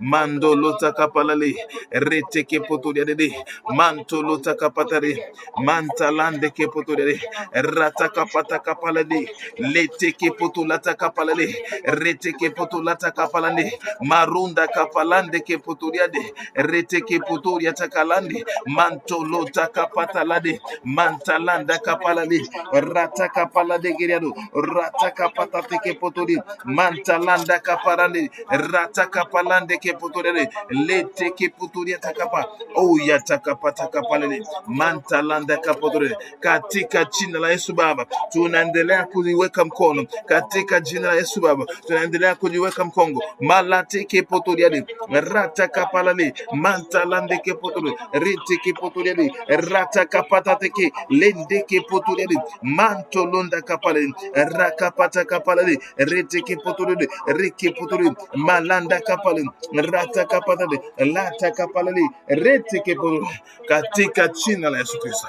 mandolota kapalale rete kepotudede mantolota kapatare mantalande kepotudede rata kapata kapalade lete kepotulata kapalale rete kepotulata kapalande marunda kapalande kepotudede rete kepoturia takalande mantolota kapatalade mantalanda kapalade rata kapalade geriado rata kapatate kepotori mantalanda kapalande rata kapalande kepotori lete kepoturia takapa oh ya takapata kapalade mantalanda kapotori. Katika jina la Yesu Baba tunaendelea kuliweka mkono, katika jina la Yesu Baba tunaendelea kuliweka mkono malate kepotori rata kapalale mantalande kepotoro rete kepotoro rata kapatateke lende kepotoro mantolonda kapale rakapata kapale rete kepotoro reke potoro malanda kapale rata kapatade lata kapale rete kepotoro. Katika jina la Yesu Kristo,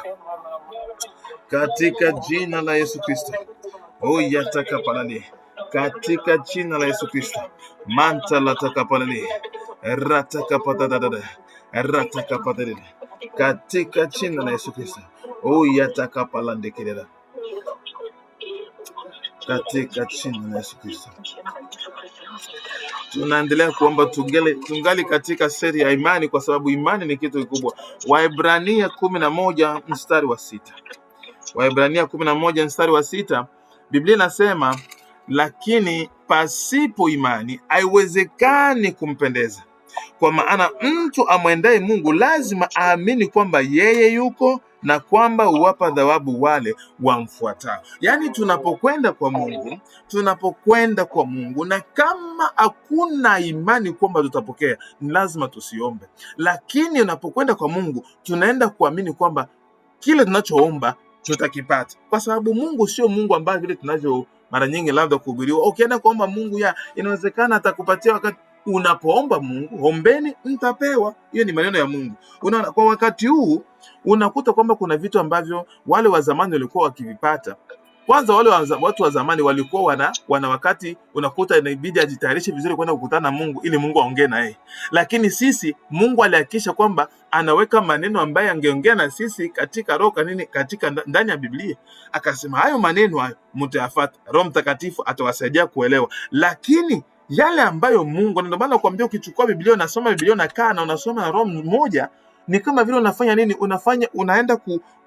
katika jina la Yesu Kristo, oh yatakapalale, katika jina la Yesu Kristo manta latakapalale rata kapatadada rata kapatadada katika jina la Yesu Kristo oh yatakapalande kireda katika jina la Yesu Kristo. Tunaendelea kuomba tungali katika seri ya imani, kwa sababu imani ni kitu kikubwa. Waebrania 11 mstari wa 6. Waebrania 11 mstari wa 6, Biblia inasema lakini pasipo imani haiwezekani kumpendeza, kwa maana mtu amwendaye Mungu lazima aamini kwamba yeye yuko na kwamba huwapa thawabu wale wamfuatao. Yaani tunapokwenda kwa Mungu na kama hakuna imani kwamba tutapokea, ni lazima tusiombe. Lakini unapokwenda kwa Mungu tunaenda kuamini kwamba kile tunachoomba tutakipata, kwa sababu Mungu sio Mungu ambaye vile tunavyo mara nyingi labda kuhubiriwa. Ukienda kuomba Mungu inawezekana atakupatia wakati. Unapoomba Mungu, ombeni mtapewa. Hiyo ni maneno ya Mungu. Unaona, kwa wakati huu unakuta kwamba kuna vitu ambavyo wale wa zamani walikuwa wakivipata. Kwanza wale watu wa zamani walikuwa wana wakati unakuta inabidi ajitayarishe vizuri kwenda kukutana na Mungu ili Mungu aongee na yeye. Lakini sisi Mungu alihakikisha kwamba anaweka maneno ambayo angeongea na sisi katika roho katika ndani ya Biblia. Akasema hayo maneno hayo mtayafuata, Roho Mtakatifu atawasaidia kuelewa. Lakini yale ambayo Mungu, ndio maana nakwambia ukichukua Biblia unasoma Biblia unakaa na unasoma na roho mmoja, ni kama vile unafanya nini? Unaenda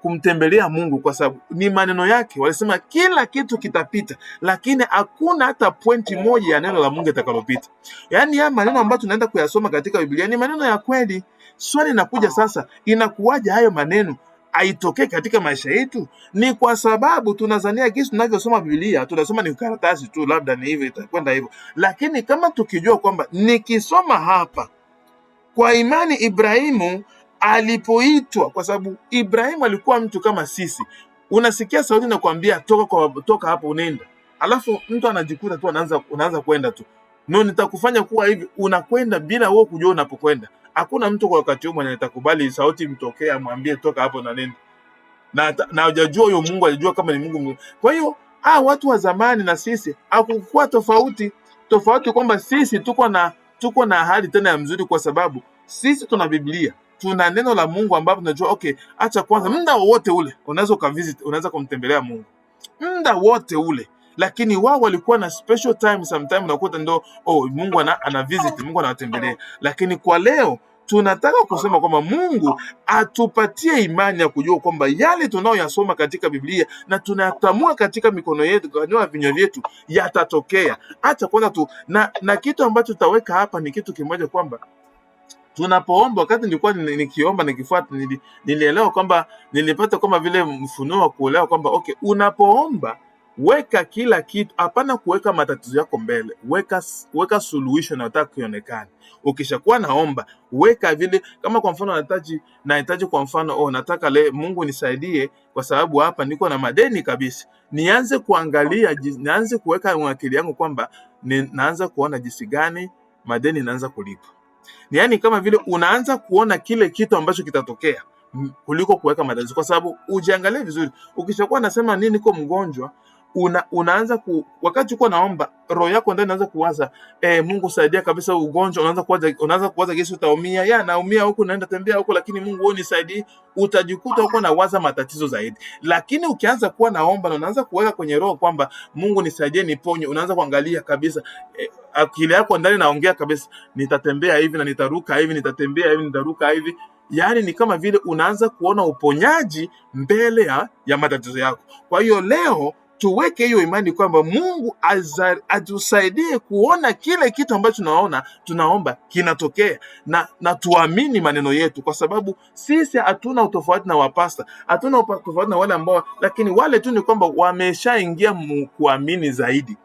kumtembelea Mungu, kwa sababu ni maneno yake. Walisema kila kitu kitapita, lakini hakuna hata pointi moja ya neno la Mungu itakalopita. Yaani haya maneno ambayo tunaenda kuyasoma katika Biblia ni maneno ya kweli. Swali linakuja sasa, inakuwaje hayo maneno aitokee katika maisha yetu? Ni kwa sababu tunazania kisi tunavyosoma Biblia tunasoma ni karatasi tu, labda ni hivi itakwenda hivyo. Lakini kama tukijua kwamba nikisoma hapa kwa imani Ibrahimu alipoitwa, kwa sababu Ibrahimu alikuwa mtu kama sisi. Unasikia sauti na kuambia toka hapo unaenda, alafu mtu anajikuta tu unaanza kwenda tu, no nitakufanya kuwa hivi, unakwenda bila wewe kujua unapokwenda. Hakuna mtu kwa wakati huo mwenye atakubali sauti mtokea amwambie toka hapo na nenda, na hujajua huyo Mungu alijua kama ni Mungu. Kwa hiyo watu wa zamani na sisi hakukuwa tofauti kwamba sisi tuko na hali tena ya mzuri, kwa sababu sisi tuna Biblia, tuna neno la Mungu ambapo tunajua okay, acha kwanza muda wote ule unaweza kumtembelea Mungu. Muda wote ule lakini wao walikuwa na special time. Sometimes unakuta ndo Mungu ana visit, Mungu anawatembelea. Lakini kwa leo tunataka kusema kwamba Mungu atupatie imani ya kujua kwamba yale tunayoyasoma katika Biblia na tunayatamua katika mikono yetu, kwa vinywa vyetu, yatatokea. Acha kwanza tu na kitu ambacho tutaweka hapa ni kitu kimoja, kwamba tunapoomba, wakati nilikuwa nikiomba nikifuata, nilielewa kwamba nilipata kama vile mfunuo wa kuelewa kwamba unapoomba weka kila kitu, hapana kuweka matatizo yako mbele, weka solution unataka kuionekana. Ukishakuwa naomba, weka vile, kama kwa mfano nahitaji kwa mfano nataka Mungu nisaidie kwa sababu hapa niko na madeni kabisa. Nianze kuangalia, nianze kuweka akili yangu kwamba naanza kuona jinsi gani madeni naanza kulipa. Yaani kama vile unaanza kuona kile kitu ambacho kitatokea kuliko kuweka matatizo, kwa sababu ujiangalie vizuri. Ukishakuwa nasema niko mgonjwa, unaanza wakati uko naomba, roho yako ndani inaanza kuwaza Mungu saidia kabisa ugonjwa. Unaanza kuwaza kesi utaumia, naumia huku, naenda tembea huku, lakini Mungu wewe nisaidie. Utajikuta huko nawaza matatizo zaidi. Lakini ukianza kuwa naomba na unaanza kuweka kwenye roho kwamba Mungu nisaidie, niponye, unaanza kuangalia kabisa, akili yako ndani naongea kabisa, nitatembea hivi na nitaruka hivi, nitatembea hivi nitaruka hivi. Yaani ni kama vile unaanza kuona uponyaji mbele ya matatizo yako. Kwa hiyo leo tuweke hiyo imani kwamba Mungu atusaidie kuona kile kitu ambacho tunaomba kinatokea, na tuamini maneno yetu, kwa sababu sisi hatuna utofauti na wapasta, hatuna utofauti na wale ambao, lakini wale tu ni kwamba wameshaingia kuamini zaidi.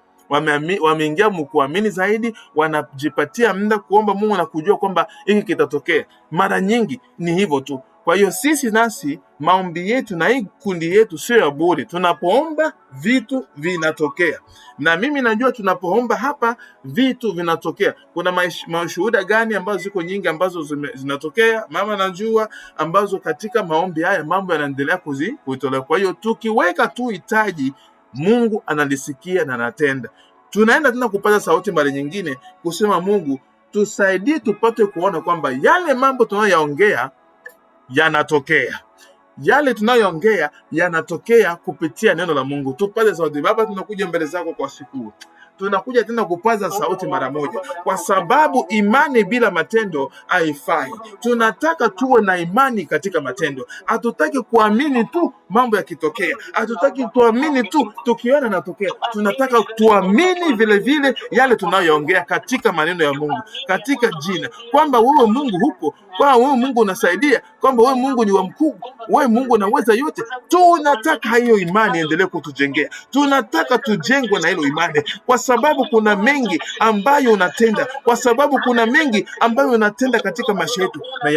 Wameingia mkuamini zaidi, wanajipatia muda kuomba Mungu na kujua kwamba hiki kitatokea. Mara nyingi ni hivyo tu. Kwa hiyo sisi nasi maombi yetu na hii kundi yetu sio ya bure. Tunapoomba vitu vinatokea, na mimi najua tunapoomba hapa vitu vinatokea. Kuna mashuhuda gani ambazo ziko nyingi ambazo zinatokea, mama najua, ambazo katika maombi haya mambo yanaendelea kuitolewa. Kwa hiyo tukiweka tu hitaji, Mungu analisikia na anatenda. Tunaenda tena kupata sauti mara nyingine kusema, Mungu tusaidie tupate kuona kwamba yale mambo tunayoyaongea yanatokea. Yale tunayoongea yanatokea kupitia neno la Mungu. Tupate sauti. Baba, tunakuja mbele zako kwa siku. Tunakuja tena kupaza sauti mara moja, kwa sababu imani bila matendo haifai. Tunataka tuwe na imani katika matendo. Hatutaki kuamini tu mambo yakitokea, hatutaki tuamini tu tukiona natokea. Tunataka tuamini vile vile yale tunayoongea katika maneno ya Mungu, katika jina, kwamba wewe Mungu hupo, kwamba wewe Mungu unasaidia, kwamba wewe Mungu ni wa mkuu, wewe Mungu unaweza yote. Tunataka hiyo imani endelee kutujengea. Tunataka tujengwe na hilo imani, kwa sababu kuna mengi ambayo unatenda, kwa sababu kuna mengi ambayo unatenda katika maisha yetu na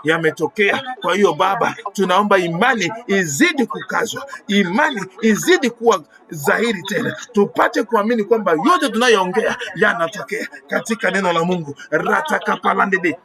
yametokea. Kwa hiyo Baba, tunaomba imani izidi kukazwa, imani izidi kuwa dhahiri tena, tupate kuamini kwamba yote tunayoongea yanatokea katika neno la Mungu. Ratakapalandede.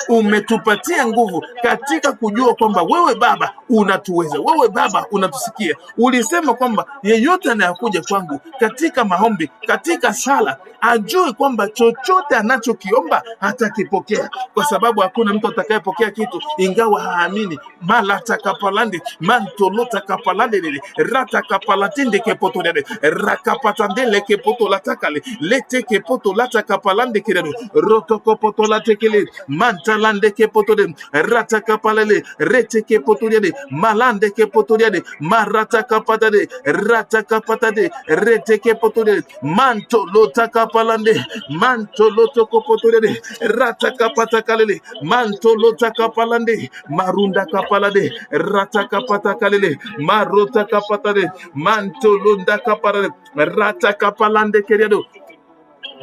Umetupatia nguvu katika kujua kwamba wewe Baba unatuweza, wewe Baba unatusikia. Ulisema kwamba yeyote anayokuja kwangu katika maombi, katika sala, ajue kwamba chochote anachokiomba atakipokea, kwa sababu hakuna mtu atakayepokea kitu ingawa haamini. Malatakapalande mantolotakapalande ratakapalatinde kepotodede rakapatandele kepotolatakale lete kepotolatakapalande kiredo rotokopotolatekele mantalande kepotode ratakapalele rete kepotodiade malande kepotodiade maratakapatade ratakapatade rete kepotodiade mantolotakapalande mantolotokopotodiade ratakapatakalele mantolotakapalande marunda kapalade ratakapatakalele marotakapatade mantolunda kapalade ratakapalande keredo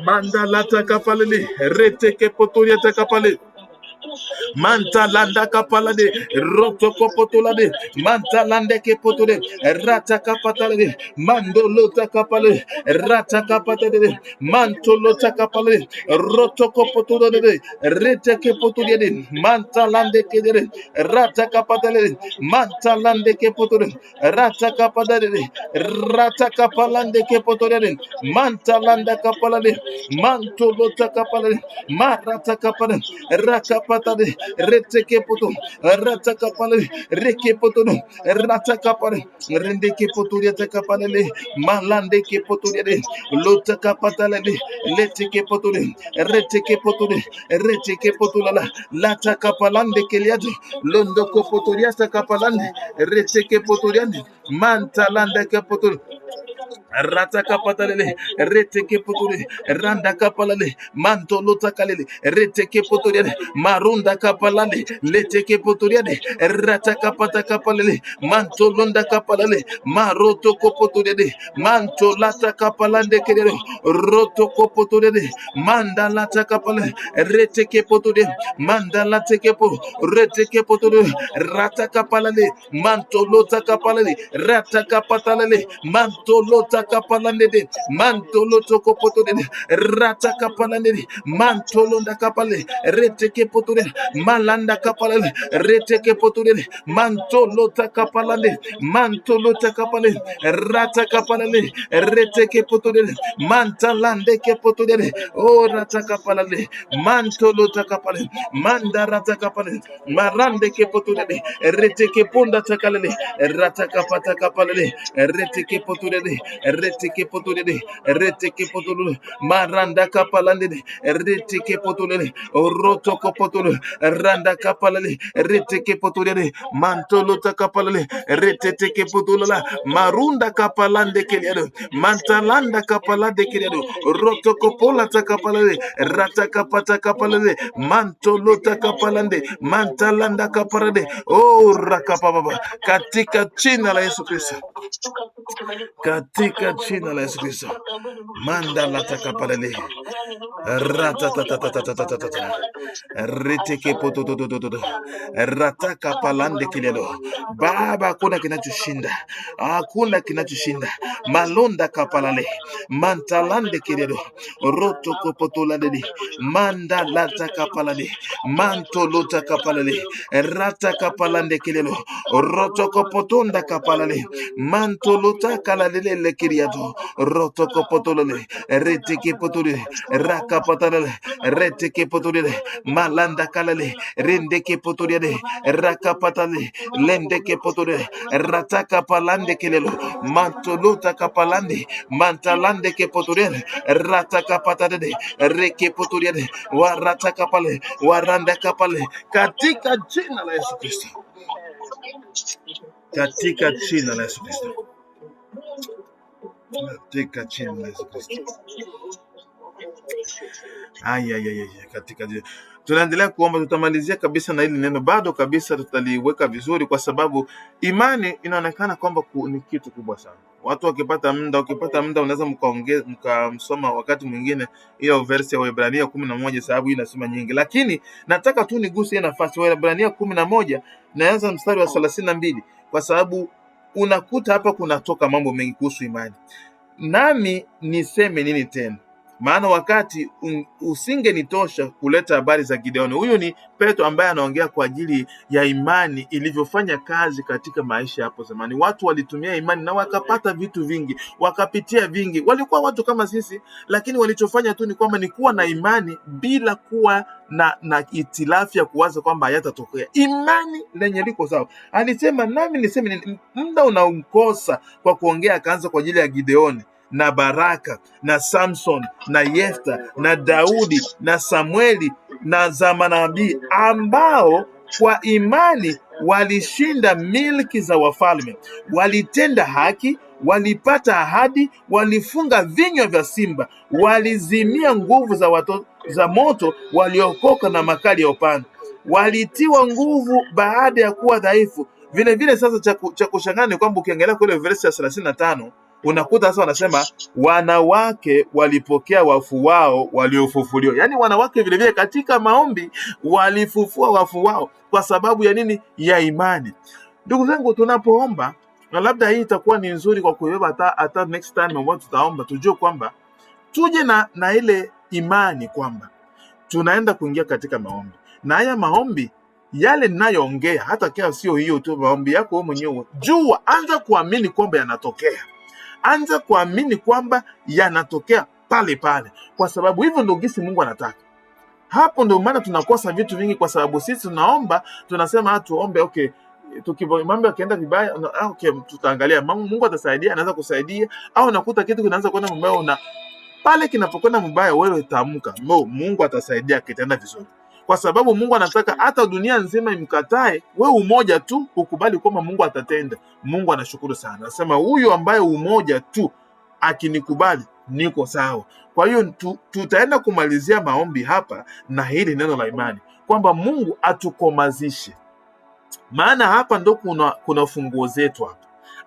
mandalata kapalele reteke potoria takapale mantalanda kapalade rotokopotolade mantalande kepotode ratakapatale mandolota kapale ratakapatade mantolota kapale rotokopotolade reteke potode mantalande kedere ratakapatale mantalande kepotode ratakapatade ratakapalande kepotode mantalanda kapalade mantolota kapale maratakapale rakapa patale, reteke poto, rataka pale, reke poto, rataka pale, rendeke poto, rataka pale, malande ke poto, lotaka patale, leteke poto, reteke poto, reteke poto la, lataka palande keliado, londoko poto, yasaka palande, reteke poto, mantalande ke poto. Rataka patalele, reteke potore, randa kapalale, manto lota kalele, reteke potore, marunda kapalale, leteke potore, rataka pataka palele, manto londa kapalale, maroto kopotore, manto lata kapalande kerero, roto kopotore, manda lata kapale, reteke potore, manda lateke po, reteke potore, rataka palale, manto lota kapalale, rataka patalale, manto lota kapalande, manto loto kopoto de, rata kapalande, manto londa kapale, reteke poto de, malanda kapale, reteke poto de, manto lota kapalande, manto lota kapale, rata kapalande, reteke poto de, mantalande ke poto de, oh rata kapalande, manto lota kapale, manda rata kapale, marande ke poto de, reteke ponda takalele, rata kapata kapalele, reteke poto de, reteke potolele, reteke potolele, maranda kapalande, reteke potolele, rotoko potolele, randa kapalale, reteke potolele, mantolo takapalale, reteke potolala, marunda kapalande keliado, mantalanda kapalande keliado, rotoko pola takapalale, ratakapata kapalale, mantolo takapalande, mantalanda kapalade, oh rakapababa, katika jina la Yesu Kristo. Katika jina la Yesu Kristo. Manda lataka palele. Ratatatatatatatata. Riteke potototototo. Rataka palande kilelo. Baba, hakuna kinachoshinda. Hakuna kinachoshinda. Malonda kapalale. Mantalande kilelo. Roto kopotolade. Manda lataka palale. Manto lota kapalale. Rataka palande kilelo. Roto kopotonda kapalale. Manto lota kalalele lekiriato. Roto kopotolale. Reteke potole. Rakapatalale. Reteke potole. Malanda kalale. Rendeke potole. Rakapatale. Lendeke potole. Rataka palande kelelo. Manto lota kapalande. Mantalande ke potole. Rataka patade. Reke potole. Warataka pale. Waranda kapale. Katika jina la Yesu Kristo. Katika jina la Yesu Kristo. Katika jina la Yesu Kristo. Katika jina. Tunaendelea kuomba, tutamalizia kabisa na hili neno, bado kabisa tutaliweka vizuri, kwa sababu imani inaonekana kwamba ni kitu kubwa sana. Watu ukipata muda unaweza mkamsoma wakati mwingine hiyo verse ya Waebrania 11, sababu hii inasema nyingi, lakini nataka tu niguse nafasi Waebrania 11 naanza mstari wa 32, kwa sababu unakuta hapa kunatoka mambo mengi kuhusu imani. Nami niseme nini tena? Maana wakati usingenitosha kuleta habari za Gideoni. Huyu ni Petro ambaye anaongea kwa ajili ya imani ilivyofanya kazi katika maisha hapo zamani. Watu walitumia imani na wakapata vitu vingi, wakapitia vingi. Walikuwa watu kama sisi, lakini walichofanya tu ni kwamba ni kuwa na imani bila kuwa na itilafu ya kuwaza kwamba hayatatokea. Imani lenye liko sawa. Alisema nami niseme, muda unaumkosa kwa kuongea, akaanza kwa ajili ya Gideoni na Baraka na Samson na Yefta na Daudi na Samueli na za manabii, ambao kwa imani walishinda milki za wafalme, walitenda haki, walipata ahadi, walifunga vinywa vya simba, walizimia nguvu za moto, waliokoka na makali ya upanga, walitiwa nguvu baada ya kuwa dhaifu. Vile vile sasa cha kushangaza ni kwamba ukiangalia kule verse ya 35 unakuta sasa wanasema wanawake walipokea wafu wao waliofufuliwa. Yaani wanawake vile vile katika maombi walifufua wafu wao. Kwa sababu ya nini? Ya imani. Ndugu zangu, tunapoomba, na labda hii itakuwa ni nzuri kwa kuibeba hata next time ambao tutaomba, tujue kwamba tuje na ile imani kwamba tunaenda kuingia katika maombi. Na haya maombi yale ninayoongea, hata kama sio hiyo tu maombi yako wewe mwenyewe, jua, anza kuamini kwamba yanatokea. Anza kuamini kwamba yanatokea pale pale, kwa sababu hivyo ndio gisi Mungu anataka. Hapo ndio maana tunakosa vitu vingi, kwa sababu sisi tunaomba, tunasema tuombe, okay, mambo yakienda vibaya, okay, tutaangalia Mungu atasaidia, anaweza kusaidia, au nakuta kitu kinaanza kwenda mbaya, na pale kinapokwenda mbaya, wewe tamka Mungu atasaidia, kitaenda vizuri, kwa sababu Mungu anataka hata dunia nzima imkatae, wewe umoja tu ukubali kwamba Mungu atatenda. Mungu anashukuru sana, anasema huyu ambaye umoja tu akinikubali niko sawa. Kwa hiyo tutaenda kumalizia maombi hapa na hili neno la imani kwamba Mungu atukomazishe, maana hapa ndo kuna funguo zetu.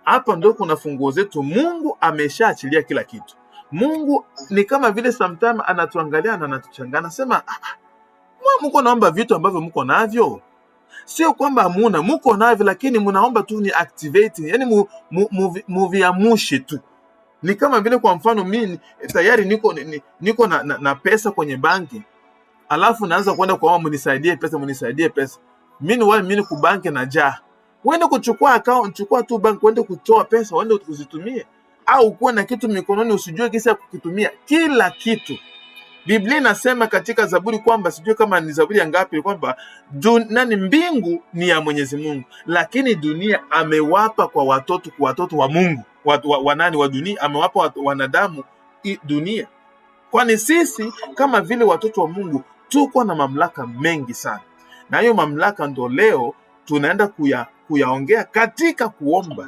Hapa ndo kuna funguo zetu. Mungu ameshaachilia kila kitu. Mungu ni kama vile sometimes anatuangalia na anatuchanganya, anasema mko naomba vitu ambavyo mko navyo, sio kwamba hamuna, mko navyo, lakini mnaomba tu ni activating, yani muviamushe tu. Ni kama vile kwa mfano mimi tayari niko na pesa kwenye banki, alafu naanza kwenda kwa mnisaidie pesa. Mimi ku banki na jaa. Uende kuchukua account, chukua tu banki, uende kutoa pesa, uende kuzitumie, au kuwa na kitu mikononi usijue kisa kukitumia. Kila kitu Biblia inasema katika Zaburi kwamba, sijui kama ni Zaburi ya ngapi, kwamba mbingu ni ya Mwenyezi Mungu, lakini dunia amewapa kwa watoto wa Mungu. Wa dunia amewapa wanadamu dunia. Kwani sisi kama vile watoto wa Mungu tuko na mamlaka mengi sana, na hiyo mamlaka ndo leo tunaenda kuyaongea katika kuomba.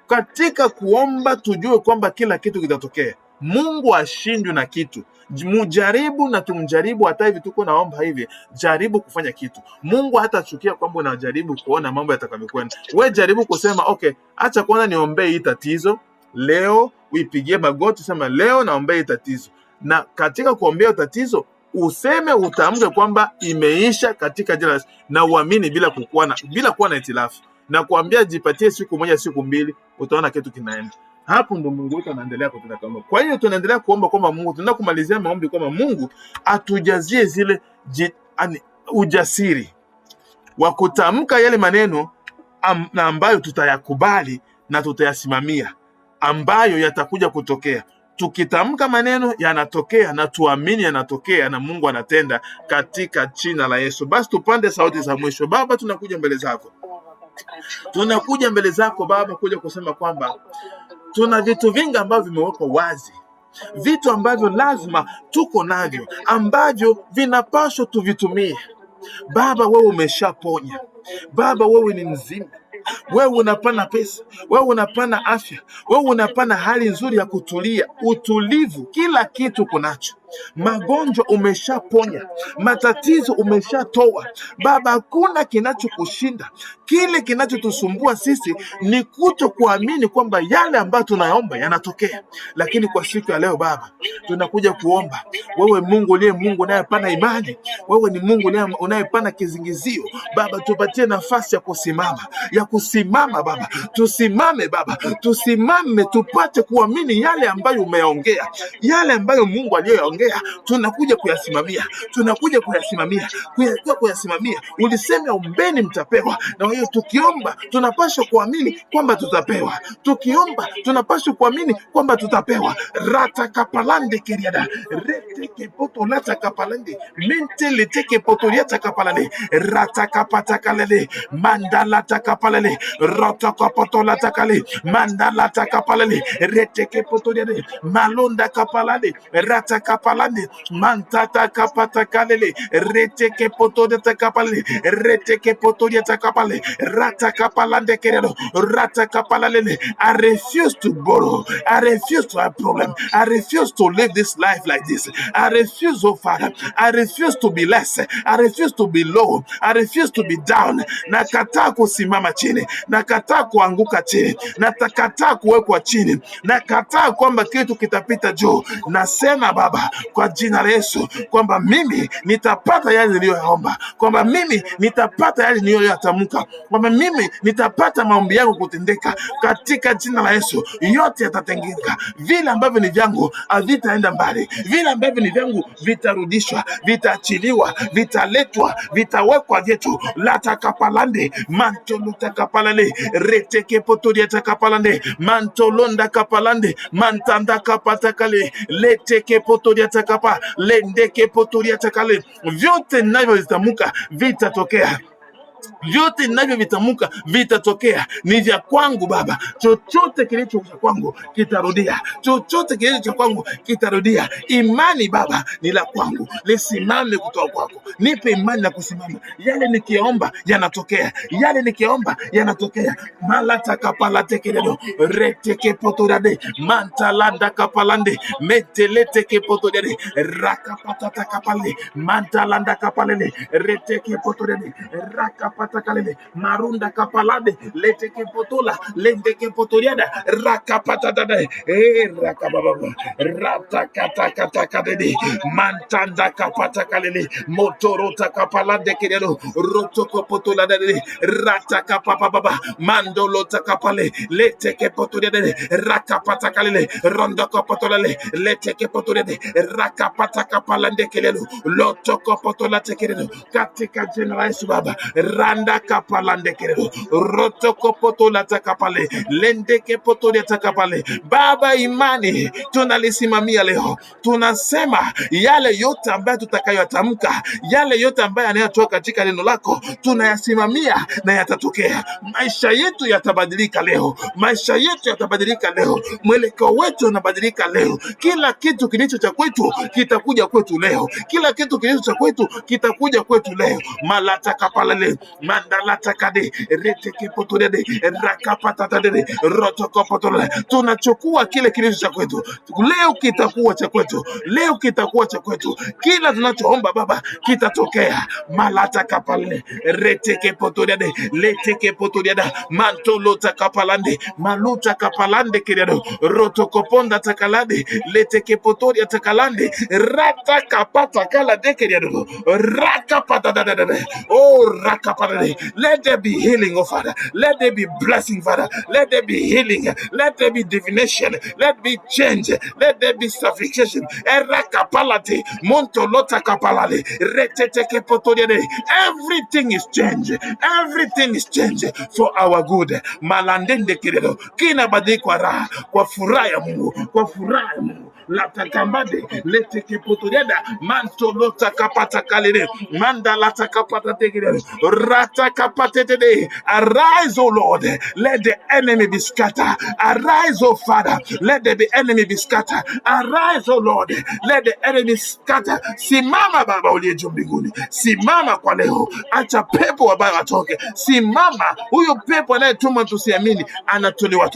Katika kuomba tujue kwamba kila kitu kitatokea. Mungu ashindwe na kitu. Mujaribu na tumjaribu. Hata hivi tuko naomba hivi, jaribu kufanya kitu. Mungu hatachukia kwamba unajaribu kuona mambo yatakavyokwenda. Wewe jaribu kusema okay, acha kwanza niombee hii tatizo leo, uipigie magoti, sema leo naombea hii tatizo. Na katika kuombea tatizo useme, utamke kwamba imeisha katika jina, na uamini bila kuwa na itilafu, na kuambia jipatie siku moja, siku mbili, utaona kitu kinaenda. Hapo ndo Mungu wetu anaendelea kutenda kama. Kwa hiyo tunaendelea kuomba kwamba Mungu, tunaenda kumalizia maombi kwamba Mungu atujazie zile ujasiri wa kutamka yale maneno na ambayo tutayakubali na tutayasimamia, ambayo yatakuja kutokea. Tukitamka maneno yanatokea, na tuamini yanatokea, na Mungu anatenda katika jina la Yesu. Basi tupande sauti za mwisho. Baba, tunakuja mbele zako Baba, kuja kusema kwamba tuna vitu vingi ambavyo vimewekwa wazi, vitu ambavyo lazima tuko navyo, ambavyo vinapaswa tuvitumie. Baba, wewe umeshaponya. Baba, wewe ni mzima. Wewe unapana pesa, wewe unapana afya, wewe unapana hali nzuri ya kutulia, utulivu, kila kitu kunacho. Magonjwa umeshaponya, matatizo umeshatoa. Baba, hakuna kinachokushinda. Kile kinachotusumbua sisi ni kutokuamini kwamba yale ambayo tunaomba yanatokea. Lakini kwa siku ya leo Baba, tunakuja kuomba wewe Mungu uliye Mungu unayepana imani, wewe ni Mungu unayepana kizingizio. Baba, tupatie nafasi ya kusimama Baba. Tusimame Baba, tusimame tupate kuamini yale ambayo umeongea, yale ambayo Mungu aliyoyaongea. Tunakuja kuyasimamia. Ulisema ombeni mtapewa, na hiyo tukiomba tunapaswa kuamini kwamba tutapewa. Tukiomba tunapaswa kuamini kwamba tutapewa. Rata kapalande kiriada reteke potolata kapalande mente leteke potoliata kapalale rata kapata kalale mandala takapalale rata kapatolata kale mandala takapalale reteke potoliade malonda kapalale rata kapalande mantata kapata kalele reteke potoliata kapalale reteke potoliata kapale rata kapalande keredo rata kapalale. I refuse to borrow. I refuse to have problem. I refuse to live this life like this. I refuse, oh Father. I refuse to be less. I refuse to be low. I refuse to be down. Nakataa kusimama chini. Nakataa kuanguka chini. Nakataa kuwekwa chini. Nakataa kwamba kitu kitapita juu. Nasema Baba, kwa jina la Yesu, kwamba mimi nitapata yale niliyoyaomba, kwamba mimi nitapata yale niliyoyatamka, kwamba mimi nitapata maombi yangu kutendeka katika jina la Yesu. Yote yatatengeka. Vile ambavyo ni vyangu havitaenda mbali. Vile ambavyo ni vyangu vitarudishwa, vitaachiliwa, vitaletwa, vitawekwa vyetu. Lata rakapalande mantolota kapalale reteke potodia takapalande mantolonda kapalande mantanda kapatakale leteke potodia takapa lendeke potodia takale. Vyote navyo vitamuka vitatokea, vyote ninavyovitamka vitatokea, ni vya kwangu Baba. Chochote kilicho cha kwangu kitarudia, chochote kilicho cha kwangu kitarudia. Imani Baba ni la kwangu, lisimame kutoka kwako. Nipe imani na kusimama. Yale nikiomba yanatokea, yale nikiomba yanatokea. Malata kapalate keredo reteke potorade mantalanda kapalande metelete ke potorade rakapatata kapale mantalanda kapalele reteke potorade rakapata kalele marunda kapalade leteke potola lendeke potoriada rakapata dade rakababa ratakata kata kadede mantanda kapata kalele motorota kapalade keredo rotoko potola dade rataka papa baba mandolo takapale leteke potoriade rakapata kalele rondoko potolale leteke potoriade rakapata kapalande kelelo lotoko potola tekeredo katika jina la Yesu Baba randa kapalande keredo rotoko potola takapale lendeke potolia takapale Baba. Imani tunalisimamia leo, tunasema yale yote ambayo tutakayotamka, yale yote ambayo yanayotoka katika neno lako tunayasimamia na yatatokea. Maisha yetu yatabadilika leo, maisha yetu yatabadilika leo, mwelekeo wetu unabadilika leo. Kila kitu kilicho cha kwetu kitakuja kwetu leo, kila kitu kilicho cha kwetu kitakuja kwetu leo. Malata kapalale mandalata kade reteke potolede rakapata tade rotoko potolale. Tunachukua kile kilicho cha kwetu leo, kitakuwa cha kwetu leo, kitakuwa cha kwetu. Kila tunachoomba Baba kitatokea. Malata kapalale reteke potolede leteke potoleda mantolo takapalande maluta kapalande kiriado rotoko ponda takalade leteke potolia takalande rata kapata kala dekiriado rakapata dadade oh rakapata. Let there be healing, oh Father. Let there be blessing, Father. Let there be healing. Let there be divination. Let there be change. Let there be suffocation. Erakapalate montolota kapalale reteteke potoliade. Everything is changed. Everything is changed for our good. Malandende kiredo kinabadilika kwa raha, kwa furaha ya Mungu, kwa furaha ya Mungu. Latakambade leteke potoliada mantolota kapata kalere manda latakapata tekere rata kapate tede. Arise, O Lord, let the enemy be scattered. Arise, O Father, let the enemy be scattered. Arise, O Lord, let the enemy scatter. Simama Baba uliye juu mbinguni, simama kwa leo. Acha pepo wabaya watoke. Simama, huyo pepo anayetuma tusiamini anatolewa,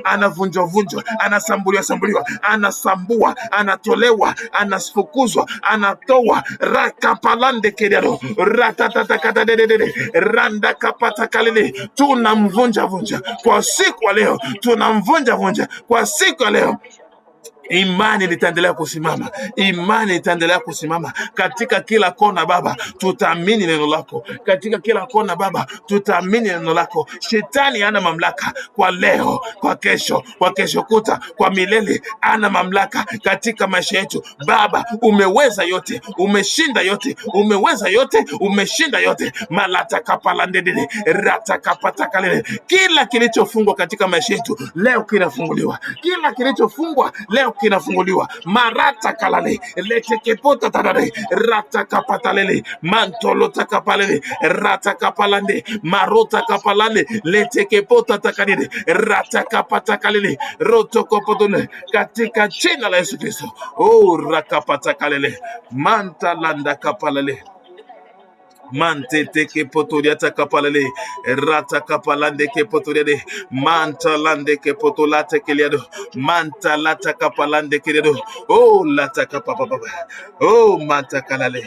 anavunjwa, anasambuliwa, anasambua, anatolewa, anafukuzwa, anatoa. Rakapalande kediado ratatata dedede randa kapata kalele. Tunamvunja kwa siku ya leo, tunamvunja kwa siku ya leo. Imani litaendelea kusimama, imani itaendelea kusimama katika kila kona Baba. Tutaamini neno lako katika kila kona Baba, tutaamini neno lako. Shetani hana mamlaka kwa leo, kwa kesho kuta, kwa milele. Ana mamlaka katika maisha yetu Baba. Umeweza yote, umeshinda yote, umeweza yote, umeshinda yote. Malata kapalandede rata kapata kalele. Kila kilichofungwa katika maisha yetu leo kinafunguliwa, kila kilichofungwa leo kinafunguliwa. Marata kalale leteke pota tarare rata kapatalele mantolo takapalele rata kapalande marota kapalale leteke pota takalele rata kapata kalele roto kopodole katika jina la Yesu Kristo. Oh rakapata kalele mantalanda kapalele mante teke potoria takapalale rata kapalande ke potoriade manta lande ke potolate keliado manta lata kapalande keliado oh lata kapapa oh manta kalale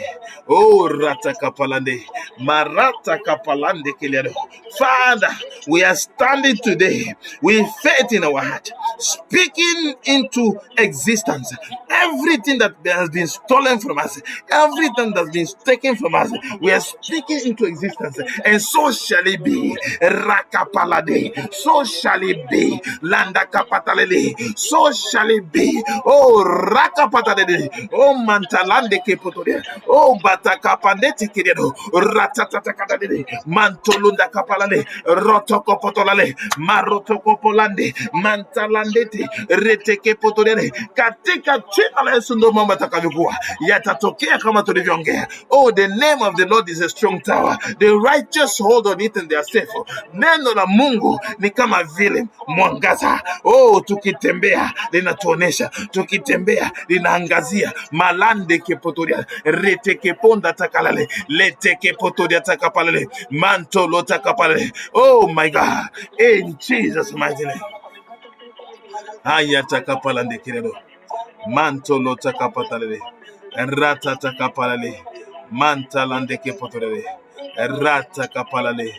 oh rata kapalande marata kapalande keliado. Father, we are standing today with faith in our heart, speaking into existence everything that has been stolen from us, everything that's been taken from us. We are speaking into existence, and so shall it be. Rakapalade, so shall it be. Landa kapatalele, so shall it be. Oh, rakapatalele, oh mantalande kepotode, oh batakapandete kiredo, ratatatakadade, mantolunda kapalale, rotokopotolale, marotokopolande, mantalandete, retekepotode, katika china la Yesu ndo mambo yatakavyokuwa, yatatokea kama tulivyoongea. Oh, the name of the Lord is a strong tower, the righteous hold on it and they are safe. Neno la Mungu ni kama vile mwangaza. Oh, tukitembea linatuonesha, tukitembea linaangazia. Malande kepotoria, rete keponda takalale, lete kepotoria takapalale, manto lo takapalale. Oh my God, in Jesus' mighty name. Aya takapalande kirelo, manto lo takapatalale, rata takapalale, mantalande kepotorele, rata kapalale.